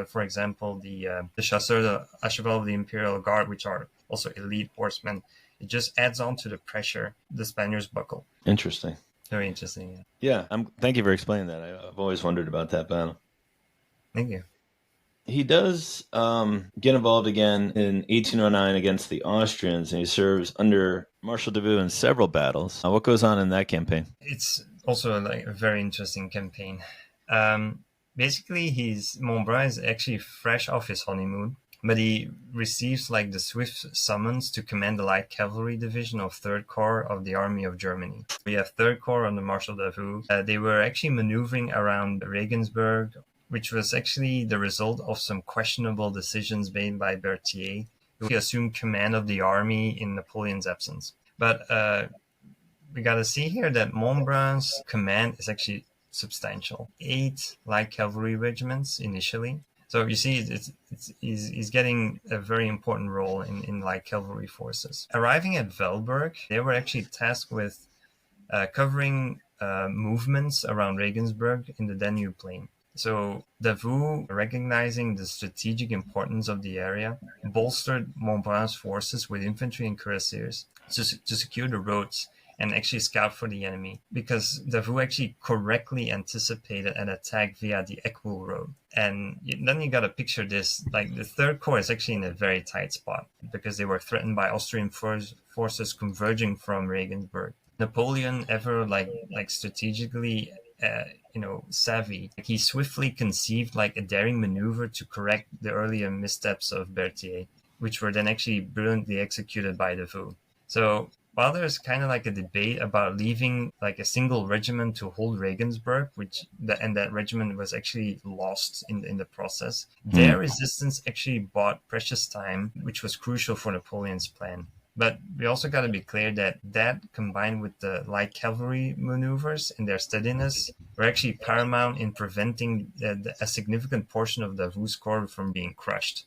For example, the chasseurs à cheval of the Imperial Guard, which are also elite horsemen. It just adds on to the pressure the Spaniards buckle. Interesting. Very interesting. Yeah. Thank you for explaining that. I've always wondered about that battle. Thank you. He does get involved again in 1809 against the Austrians, and he serves under Marshal Davout in several battles. What goes on in that campaign? It's also like a very interesting campaign. Basically, Montbrun is actually fresh off his honeymoon, but he receives like the swift summons to command the light cavalry division of 3rd Corps of the Army of Germany. We have 3rd Corps under Marshal Davout. They were actually maneuvering around Regensburg, which was actually the result of some questionable decisions made by Berthier, who assumed command of the army in Napoleon's absence. But we got to see here that Montbrun's command is actually substantial. 8 light cavalry regiments initially. So you see, he's getting a very important role in light cavalry forces. Arriving at Velberg, they were actually tasked with covering movements around Regensburg in the Danube plain. So Davout, recognizing the strategic importance of the area, bolstered Montbrun's forces with infantry and cuirassiers to secure the roads and actually scout for the enemy, because Davout actually correctly anticipated an attack via the Eckmühl road. And then you got to picture this, like the 3rd Corps is actually in a very tight spot because they were threatened by Austrian forces converging from Regensburg. Napoleon, ever like strategically savvy, he swiftly conceived like a daring maneuver to correct the earlier missteps of Berthier, which were then actually brilliantly executed by Davout. So while there's kind of like a debate about leaving like a single regiment to hold Regensburg, and that regiment was actually lost in the process, their resistance actually bought precious time, which was crucial for Napoleon's plan. But we also got to be clear that combined with the light cavalry maneuvers and their steadiness were actually paramount in preventing a significant portion of Davout's corps from being crushed.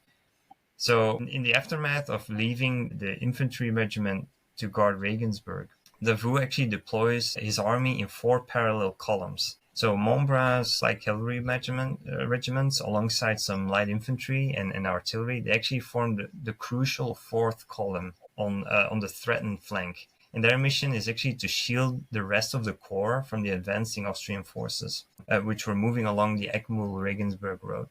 So in the aftermath of leaving the infantry regiment to guard Regensburg, Davout actually deploys his army in 4 parallel columns. So Montbrun's light cavalry regiments, alongside some light infantry and artillery, they actually formed the crucial 4th column on the threatened flank. And their mission is actually to shield the rest of the corps from the advancing Austrian forces, which were moving along the Eckmühl-Regensburg road.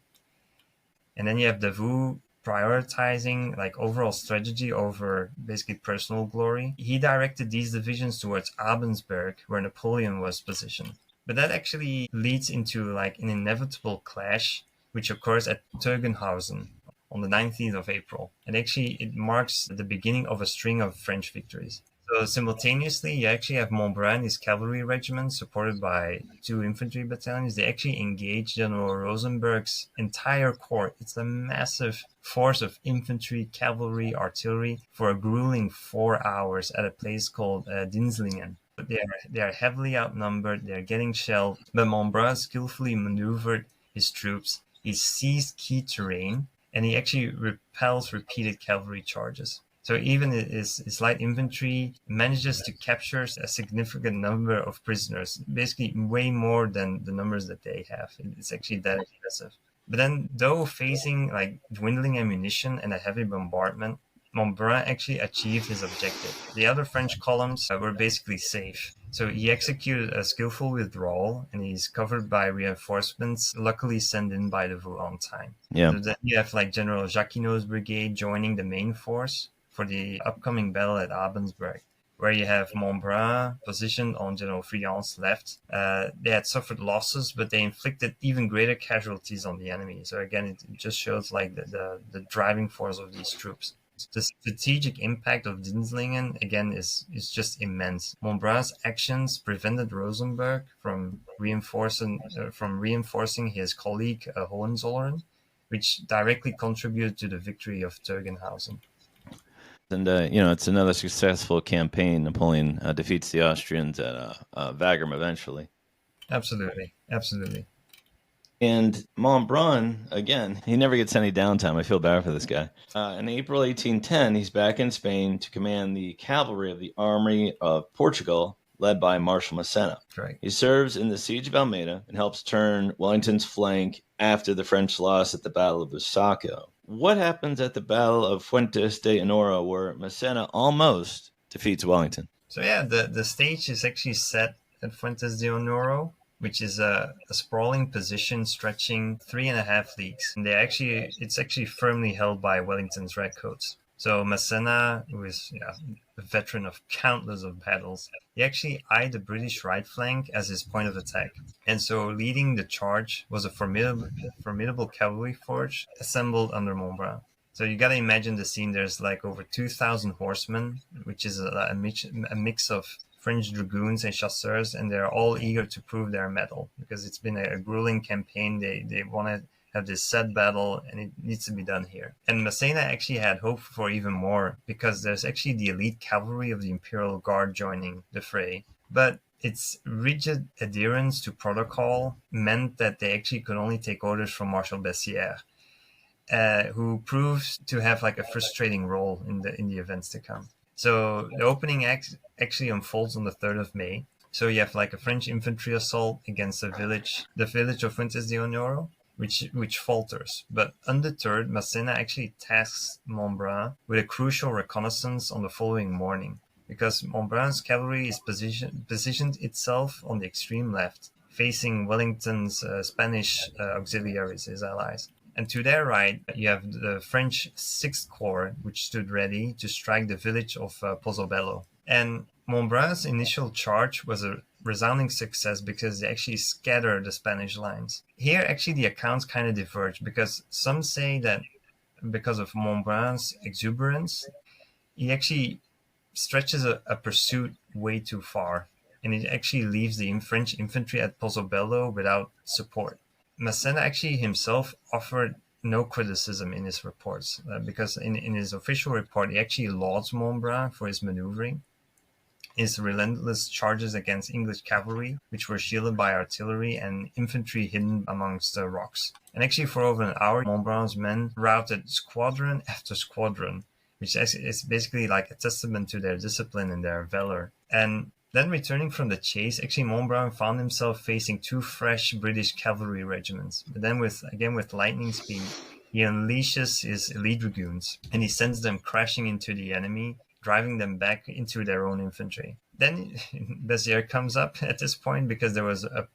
And then you have Davout prioritizing like overall strategy over basically personal glory. He directed these divisions towards Abensberg, where Napoleon was positioned. But that actually leads into like an inevitable clash, which occurs at Teughenhausen on the 19th of April. And actually, it marks the beginning of a string of French victories. So simultaneously, you actually have Montbrun, his cavalry regiment, supported by 2 infantry battalions. They actually engage General Rosenberg's entire corps. It's a massive force of infantry, cavalry, artillery for a grueling 4 hours at a place called Dinslingen. They are heavily outnumbered, they're getting shelled, but Montbrun skillfully maneuvered his troops. He seized key terrain, and he actually repels repeated cavalry charges. So even his light infantry manages to capture a significant number of prisoners, basically way more than the numbers that they have. It's actually that impressive. But then, though facing like dwindling ammunition and a heavy bombardment, Montbrun actually achieved his objective. The other French columns were basically safe. So he executed a skillful withdrawal, and he's covered by reinforcements, luckily sent in by the Vaux on time. Yeah. So then you have like General Jacquinot's brigade joining the main force for the upcoming battle at Abensberg, where you have Montbrun positioned on General Friant's left. They had suffered losses, but they inflicted even greater casualties on the enemy. So again, it just shows like the driving force of these troops. The strategic impact of Dinslingen, again, is just immense. Montbrun's actions prevented Rosenberg from reinforcing his colleague Hohenzollern, which directly contributed to the victory of Tegenhausen. And, it's another successful campaign. Napoleon defeats the Austrians at Wagram eventually. Absolutely. And Montbrun, again, he never gets any downtime. I feel bad for this guy. In April 1810, he's back in Spain to command the cavalry of the Army of Portugal, led by Marshal Massena. Right. He serves in the Siege of Almeida and helps turn Wellington's flank after the French loss at the Battle of Busaco. What happens at the Battle of Fuentes de Honoro, where Massena almost defeats Wellington? So yeah, the stage is actually set at Fuentes de Honoro, which is a sprawling position stretching 3.5 leagues. And it's actually firmly held by Wellington's redcoats. So Massena, who is a veteran of countless of battles, he actually eyed the British right flank as his point of attack. And so leading the charge was a formidable cavalry force assembled under Montbrun. So you got to imagine the scene. There's like over 2,000 horsemen, which is a mix of French dragoons and chasseurs, and they're all eager to prove their mettle because it's been a grueling campaign. They want to have this set battle, and it needs to be done here. And Massena actually had hope for even more because there's actually the elite cavalry of the Imperial Guard joining the fray. But its rigid adherence to protocol meant that they actually could only take orders from Marshal Bessières, who proves to have like a frustrating role in the events to come. So the opening act actually unfolds on the 3rd of May. So you have like a French infantry assault against the village of Fuentes de Honoro, which falters. But undeterred, Massena actually tasks Montbrun with a crucial reconnaissance on the following morning, because Montbrun's cavalry is positioned itself on the extreme left, facing Wellington's Spanish auxiliaries, his allies. And to their right, you have the French 6th Corps, which stood ready to strike the village of Pozzobello. And Montbrun's initial charge was a resounding success because they actually scattered the Spanish lines. Here, actually, the accounts kind of diverge because some say that because of Montbrun's exuberance, he actually stretches a pursuit way too far, and it actually leaves the French infantry at Pozzobello without support. Massena actually himself offered no criticism in his reports because in his official report, he actually lauds Montbrun for his maneuvering, his relentless charges against English cavalry, which were shielded by artillery, and infantry hidden amongst the rocks. And actually for over an hour, Montbrun's men routed squadron after squadron, which is basically like a testament to their discipline and their valor. And then returning from the chase, actually Montbrun found himself facing 2 fresh British cavalry regiments. But then with lightning speed, he unleashes his elite dragoons and he sends them crashing into the enemy, driving them back into their own infantry. Then Bessières comes up at this point because there was a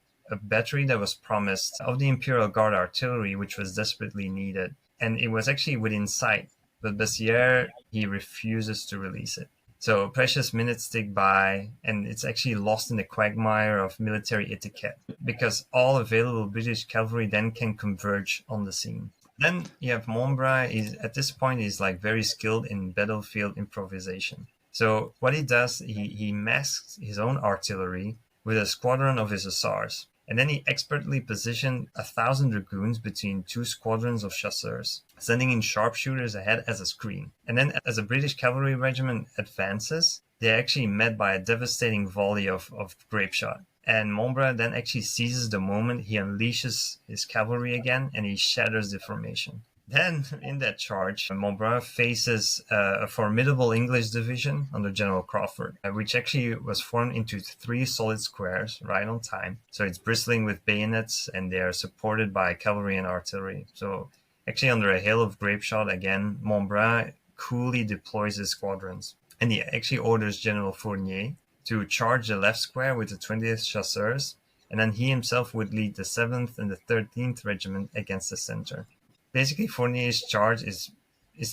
battery that was promised of the Imperial Guard artillery, which was desperately needed. And it was actually within sight, but Bessières, he refuses to release it. So precious minutes tick by, and it's actually lost in the quagmire of military etiquette because all available British cavalry then can converge on the scene. Then you have Montbrun. At this point, he's like very skilled in battlefield improvisation. So what he does, he masks his own artillery with a squadron of his hussars. And then he expertly positioned 1,000 dragoons between 2 squadrons of chasseurs, sending in sharpshooters ahead as a screen. And then as a British cavalry regiment advances, they're actually met by a devastating volley of grape shot. And Montbrun then actually seizes the moment. He unleashes his cavalry again, and he shatters the formation. Then, in that charge, Montbrun faces a formidable English division under General Crawford, which actually was formed into 3 solid squares right on time. So it's bristling with bayonets, and they are supported by cavalry and artillery. So actually, under a hail of grape shot again, Montbrun coolly deploys his squadrons. And he actually orders General Fournier to charge the left square with the 20th Chasseurs, and then he himself would lead the 7th and the 13th Regiment against the center. Basically, Fournier's charge is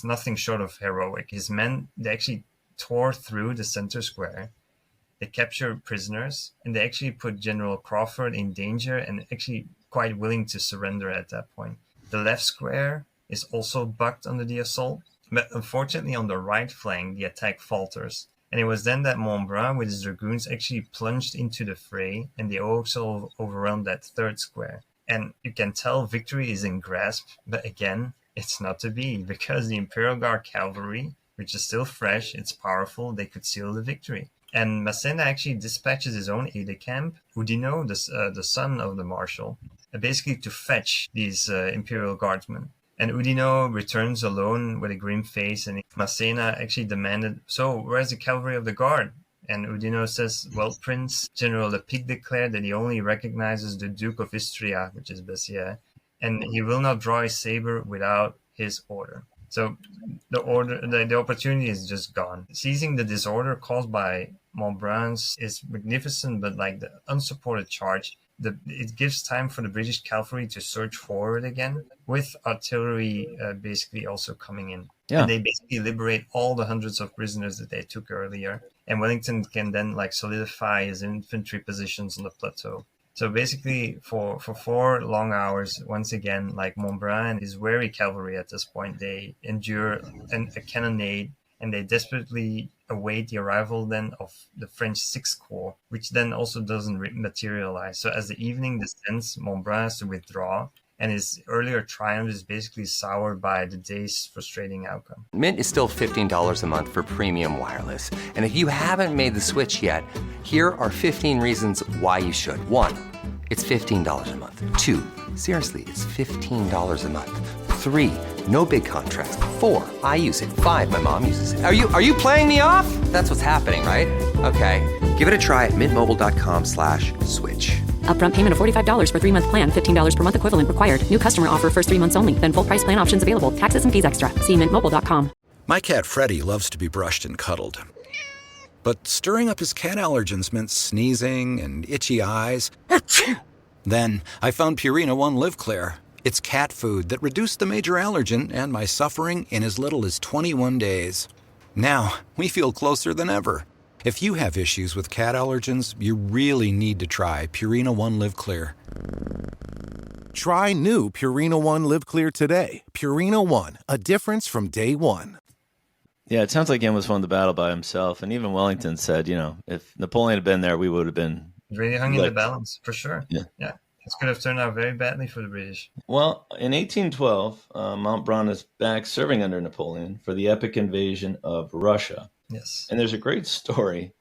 nothing short of heroic. His men, they actually tore through the center square, they captured prisoners, and they actually put General Crawford in danger and actually quite willing to surrender at that point. The left square is also bucked under the assault, but unfortunately on the right flank, the attack falters. And it was then that Montbrun with his dragoons actually plunged into the fray, and they also overwhelmed that 3rd square. And you can tell victory is in grasp, but again, it's not to be, because the Imperial Guard cavalry, which is still fresh, it's powerful, they could seal the victory. And Massena actually dispatches his own aide-de-camp, Oudinot, the son of the marshal, basically to fetch these Imperial Guardsmen. And Oudinot returns alone with a grim face, and Massena actually demanded, "So, where's the cavalry of the guard?" And Oudinot says, "Well, Prince, General Lepic declared that he only recognizes the Duke of Istria, which is Bessières, and he will not draw his saber without his order." So the opportunity is just gone. Seizing the disorder caused by Montbrun's is magnificent, but like the unsupported charge, it gives time for the British cavalry to surge forward again, with artillery basically also coming in. Yeah. And they basically liberate all the hundreds of prisoners that they took earlier. And Wellington can then like solidify his infantry positions on the plateau. So basically for 4 long hours, once again, like Montbrun and his wary cavalry at this point, they endure a cannonade, and they desperately await the arrival then of the French 6th Corps, which then also doesn't materialize. So as the evening descends, Montbrun has to withdraw, and his earlier triumph is basically soured by the day's frustrating outcome. Mint is still $15 a month for premium wireless. And if you haven't made the switch yet, here are 15 reasons why you should. 1, it's $15 a month. 2, seriously, it's $15 a month. 3, no big contracts. 4, I use it. 5, my mom uses it. Are you playing me off? That's what's happening, right? Okay, give it a try at mintmobile.com/switch. Upfront payment of $45 for 3-month plan, $15 per month equivalent required. New customer offer first 3 months only. Then full price plan options available. Taxes and fees extra. See mintmobile.com. My cat Freddie loves to be brushed and cuddled. But stirring up his cat allergens meant sneezing and itchy eyes. Then I found Purina One Live Clear. It's cat food that reduced the major allergen and my suffering in as little as 21 days. Now, we feel closer than ever. If you have issues with cat allergens, you really need to try Purina One Live Clear. Try new Purina One Live Clear today. Purina One, a difference from day one. Yeah, it sounds like he almost won the battle by himself. And even Wellington said, if Napoleon had been there, we would have been... Really hung in the balance, for sure. Yeah. This could have turned out very badly for the British. Well, in 1812, Montbrun is back serving under Napoleon for the epic invasion of Russia. Yes. And there's a great story,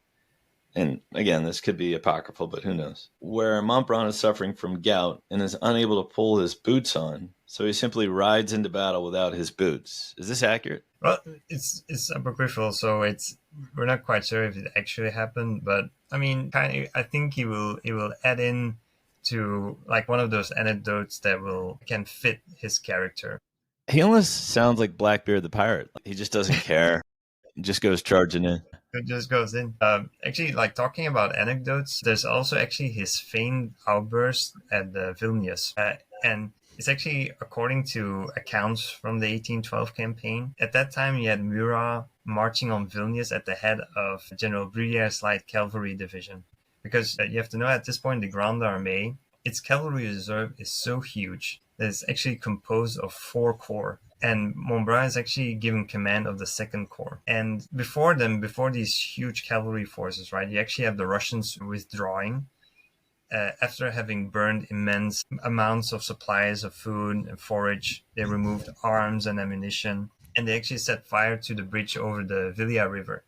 and again, this could be apocryphal, but who knows, where Montbrun is suffering from gout and is unable to pull his boots on, so he simply rides into battle without his boots. Is this accurate? Well, it's apocryphal, so we're not quite sure if it actually happened, but I mean, I think he will add in to like one of those anecdotes that can fit his character. He almost sounds like Blackbeard the pirate. He just doesn't care. He just goes charging in. It just goes in. Actually, like talking about anecdotes, there's also actually his famed outburst at the Vilnius. And it's actually according to accounts from the 1812 campaign. At that time, you had Murat marching on Vilnius at the head of General Bruyère's light cavalry division. Because you have to know at this point, the Grande Armee, its cavalry reserve is so huge that it's actually composed of 4 corps. And Montbrun is actually given command of the 2nd Corps. And before these huge cavalry forces, right, you actually have the Russians withdrawing after having burned immense amounts of supplies of food and forage. They removed arms and ammunition, and they actually set fire to the bridge over the Villa River.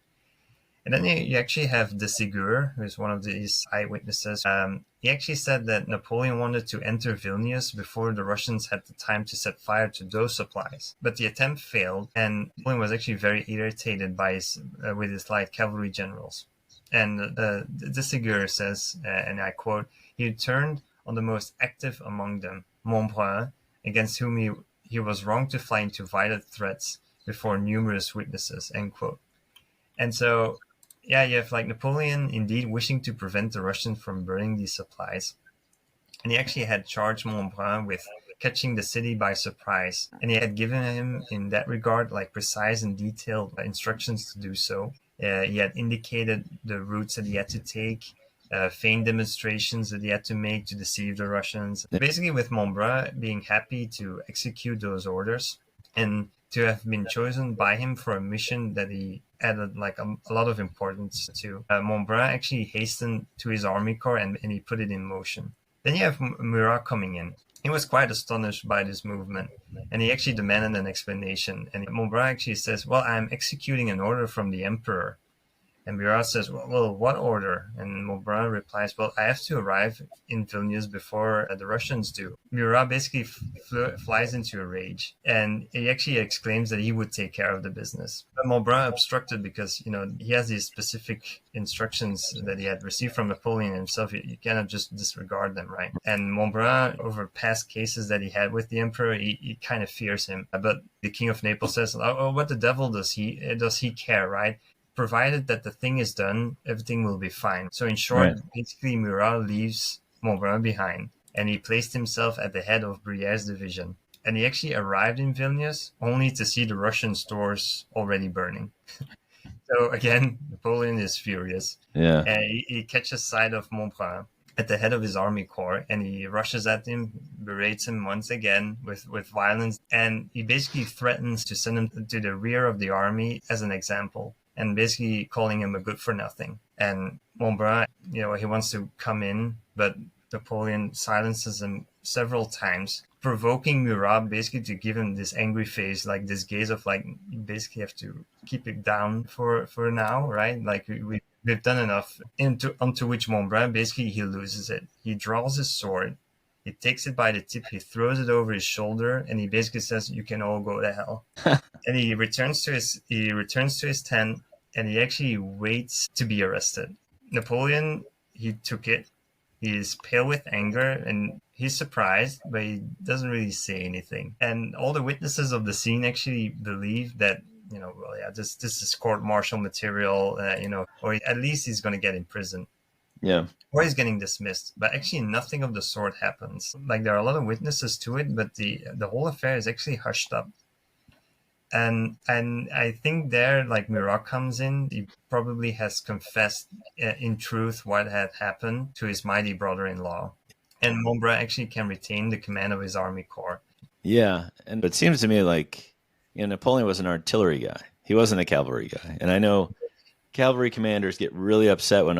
And then you actually have de Ségur, who is one of these eyewitnesses. He actually said that Napoleon wanted to enter Vilnius before the Russians had the time to set fire to those supplies. But the attempt failed, and Napoleon was actually very irritated by with his light cavalry generals. And de Ségur says, and I quote, "He turned on the most active among them, Montbrun, against whom he was wrong to fly into violent threats before numerous witnesses," end quote. And so, yeah, you have like Napoleon indeed wishing to prevent the Russians from burning these supplies. And he actually had charged Montbrun with catching the city by surprise. And he had given him, in that regard, like precise and detailed instructions to do so. He had indicated the routes that he had to take, feigned demonstrations that he had to make to deceive the Russians. Basically, with Montbrun being happy to execute those orders and to have been chosen by him for a mission that he added like a lot of importance to. Montbrun actually hastened to his army corps and he put it in motion. Then you have Murat coming in. He was quite astonished by this movement, and he actually demanded an explanation. And Montbrun actually says, "Well, I'm executing an order from the emperor." And Murat says, well, what order? And Montbrun replies, "Well, I have to arrive in Vilnius before the Russians do." Murat basically flies into a rage, and he actually exclaims that he would take care of the business. But Montbrun obstructed because, he has these specific instructions that he had received from Napoleon himself. You cannot just disregard them, right? And Montbrun, over past cases that he had with the emperor, he kind of fears him. But the King of Naples says, "Oh, what the devil does he care, right? Provided that the thing is done, everything will be fine." So in short, basically Murat leaves Montbrun behind, and he placed himself at the head of Brière's division. And he actually arrived in Vilnius only to see the Russian stores already burning. So again, Napoleon is furious. Yeah. And he catches sight of Montbrun at the head of his army corps, and he rushes at him, berates him once again with violence, and he basically threatens to send him to the rear of the army as an example, and basically calling him a good for nothing. And Montbrun, he wants to come in, but Napoleon silences him several times, provoking Murat basically to give him this angry face, like this gaze of like, you basically have to keep it down for now, right? Like we've done enough. Onto which Montbrun, basically he loses it. He draws his sword, he takes it by the tip, he throws it over his shoulder, and he basically says, "You can all go to hell." And he returns to his tent, and he actually waits to be arrested. Napoleon, he took it. He's pale with anger, and he's surprised, but he doesn't really say anything. And all the witnesses of the scene actually believe that, this is court-martial material, or at least he's going to get imprisoned. Yeah. Or he's getting dismissed. But actually nothing of the sort happens. Like, there are a lot of witnesses to it, but the whole affair is actually hushed up. And I think there, like, Murat comes in. He probably has confessed in truth what had happened to his mighty brother-in-law. And Montbrun actually can retain the command of his army corps. Yeah, and it seems to me like Napoleon was an artillery guy. He wasn't a cavalry guy. And I know cavalry commanders get really upset when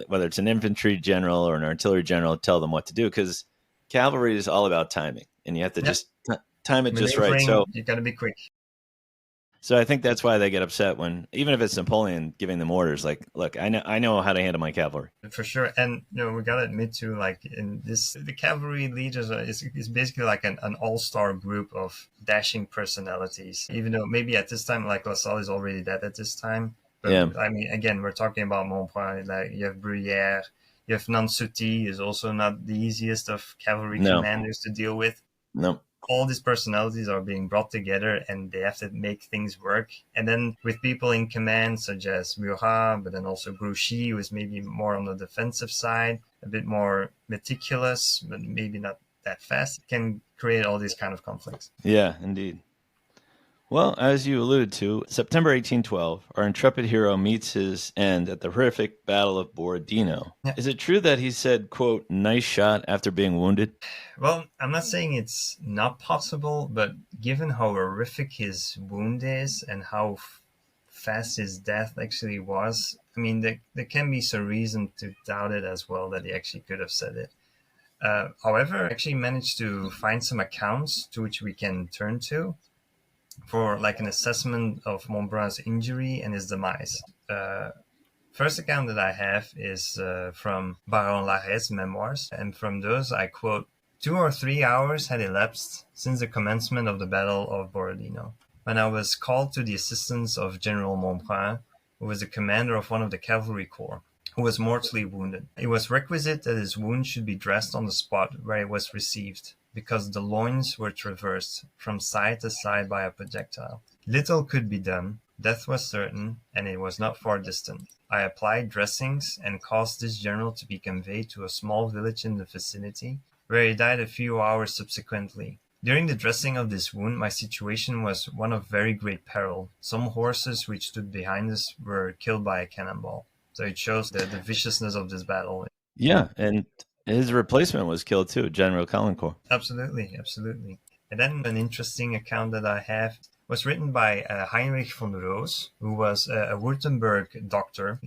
whether it's an infantry general or an artillery general, tell them what to do, because cavalry is all about timing, and you have to just time it just right. So you got to be quick. So I think that's why they get upset when, even if it's Napoleon giving them orders, like, look, I know how to handle my cavalry. For sure. And, we got to admit too, like, in this, the cavalry leaders is basically like an all-star group of dashing personalities, even though maybe at this time, like, LaSalle is already dead at this time. But, yeah. I mean, again, we're talking about Montbrun, like, you have Brière, you have Nansouty, is also not the easiest of cavalry commanders to deal with. No. All these personalities are being brought together, and they have to make things work. And then with people in command, such as Murat, but then also Grouchy, who is maybe more on the defensive side, a bit more meticulous, but maybe not that fast, can create all these kind of conflicts. Yeah, indeed. Well, as you alluded to, September 1812, our intrepid hero meets his end at the horrific Battle of Borodino. Yeah. Is it true that he said, quote, "nice shot" after being wounded? Well, I'm not saying it's not possible, but given how horrific his wound is and how fast his death actually was, I mean, there can be some reason to doubt it as well, that he actually could have said it. However, I actually managed to find some accounts to which we can turn to for like an assessment of Montbrun's injury and his demise. First account that I have is from Baron Larrey's memoirs, and from those I quote, 2 or 3 hours had elapsed since the commencement of the Battle of Borodino, when I was called to the assistance of General Montbrun, who was the commander of one of the cavalry corps, who was mortally wounded. It was requisite that his wound should be dressed on the spot where it was received, because the loins were traversed from side to side by a projectile. Little could be done. Death was certain, and it was not far distant. I applied dressings and caused this general to be conveyed to a small village in the vicinity, where he died a few hours subsequently. During the dressing of this wound, my situation was one of very great peril. Some horses which stood behind us were killed by a cannonball. So it shows the viciousness of this battle. Yeah, and his replacement was killed too, General Cavalry. Absolutely, absolutely. And then an interesting account that I have was written by Heinrich von Roos, who was a Württemberg doctor.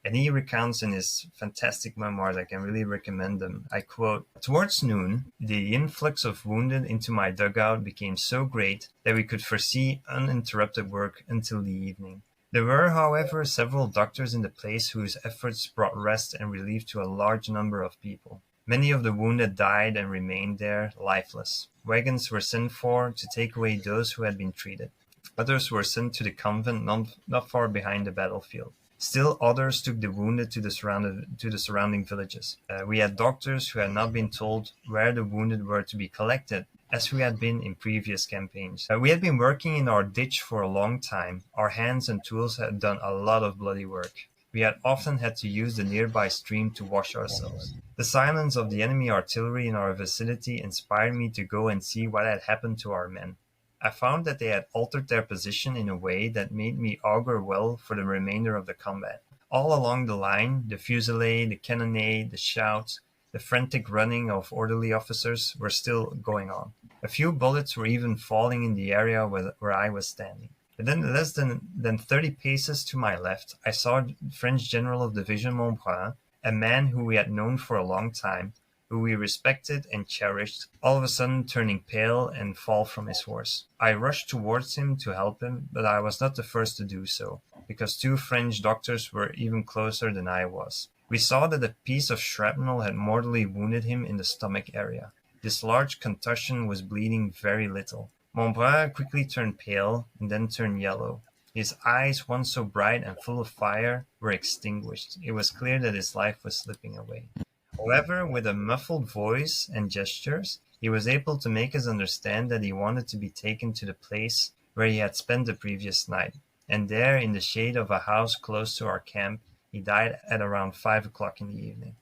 And he recounts in his fantastic memoirs, I can really recommend them. I quote, "Towards noon, the influx of wounded into my dugout became so great that we could foresee uninterrupted work until the evening. There were, however, several doctors in the place whose efforts brought rest and relief to a large number of people. Many of the wounded died and remained there, lifeless. Wagons were sent for to take away those who had been treated. Others were sent to the convent not far behind the battlefield. Still others took the wounded to the surrounding villages. We had doctors who had not been told where the wounded were to be collected, as we had been in previous campaigns. We had been working in our ditch for a long time. Our hands and tools had done a lot of bloody work. We had often had to use the nearby stream to wash ourselves. The silence of the enemy artillery in our vicinity inspired me to go and see what had happened to our men. I found that they had altered their position in a way that made me augur well for the remainder of the combat. All along the line, the fusillade, the cannonade, the shouts, the frantic running of orderly officers were still going on. A few bullets were even falling in the area where I was standing. But then less than 30 paces to my left, I saw the French General of Division Montbrun, a man who we had known for a long time, who we respected and cherished, all of a sudden turning pale and fall from his horse. I rushed towards him to help him, but I was not the first to do so, because 2 French doctors were even closer than I was. We saw that a piece of shrapnel had mortally wounded him in the stomach area. This large contusion was bleeding very little. Montbrun quickly turned pale and then turned yellow. His eyes, once so bright and full of fire, were extinguished. It was clear that his life was slipping away. However, with a muffled voice and gestures, he was able to make us understand that he wanted to be taken to the place where he had spent the previous night. And there, in the shade of a house close to our camp, he died at around 5 o'clock in the evening.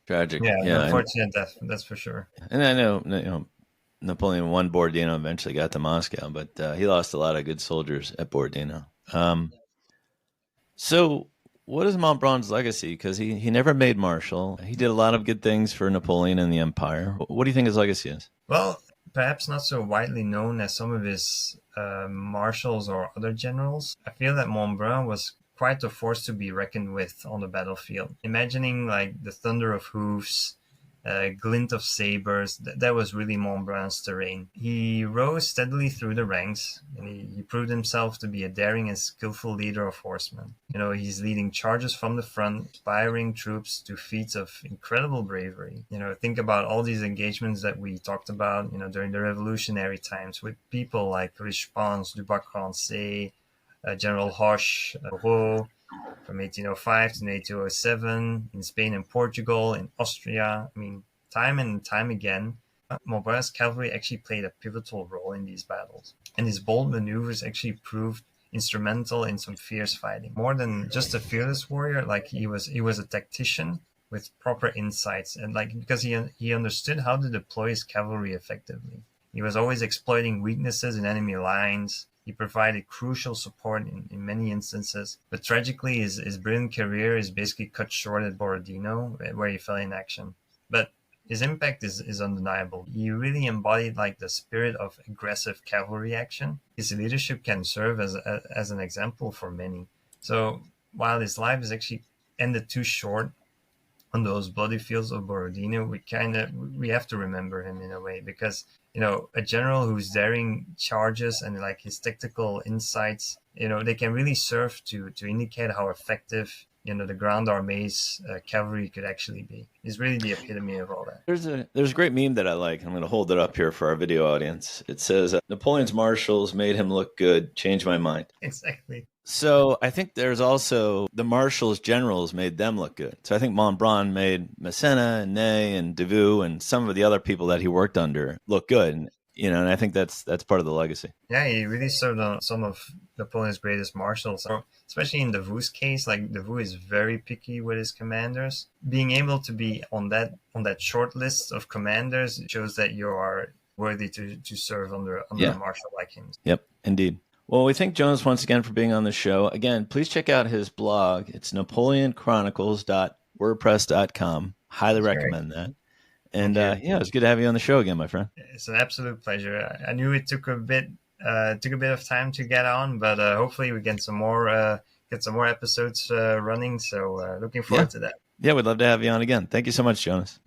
Tragic. Yeah, unfortunate death, that's for sure. And I know, Napoleon won Borodino, eventually got to Moscow, but he lost a lot of good soldiers at Borodino. So what is Montbrun's legacy? Because he never made marshal. He did a lot of good things for Napoleon and the empire. What do you think his legacy is? Well, perhaps not so widely known as some of his marshals or other generals. I feel that Montbrun was quite a force to be reckoned with on the battlefield. Imagining like the thunder of hoofs, glint of sabers, that was really Montbrun's terrain. He rose steadily through the ranks, and he proved himself to be a daring and skillful leader of horsemen. He's leading charges from the front, inspiring troops to feats of incredible bravery. Think about all these engagements that we talked about, during the revolutionary times with people like Richepanse, Dubois-Crancé, General Hoche, Roux, from 1805 to 1807, in Spain and Portugal, in Austria. Time and time again, Montbrun's cavalry actually played a pivotal role in these battles. And his bold maneuvers actually proved instrumental in some fierce fighting. More than just a fearless warrior, he was a tactician with proper insights, and because he understood how to deploy his cavalry effectively. He was always exploiting weaknesses in enemy lines. He provided crucial support in many instances, but tragically his brilliant career is basically cut short at Borodino, where he fell in action. But his impact is undeniable. He really embodied the spirit of aggressive cavalry action. His leadership can serve as an example for many. So while his life is actually ended too short on those bloody fields of Borodino, we have to remember him in a way, because a general whose daring charges and his tactical insights, they can really serve to indicate how effective the Grande Armee's cavalry could actually be. He's really the epitome of all that. There's a great meme that I like. I'm going to hold it up here for our video audience. It says, Napoleon's marshals made him look good. Changed my mind. Exactly. So I think there's also the marshals generals made them look good. So I think Montbrun made Massena and Ney and Davout and some of the other people that he worked under look good. And I think that's part of the legacy. Yeah, he really served on some of Napoleon's greatest marshals. So, especially in Davout's case, like Davout is very picky with his commanders. Being able to be on that short list of commanders shows that you are worthy to serve under a marshal like him. Yep, indeed. Well, we thank Jonas once again for being on the show. Again, please check out his blog. It's napoleonchronicles.wordpress.com. Highly recommend that. And it was good to have you on the show again, my friend. It's an absolute pleasure. I knew it took a bit of time to get on, but hopefully we get some more episodes running. So looking forward to that. Yeah, we'd love to have you on again. Thank you so much, Jonas.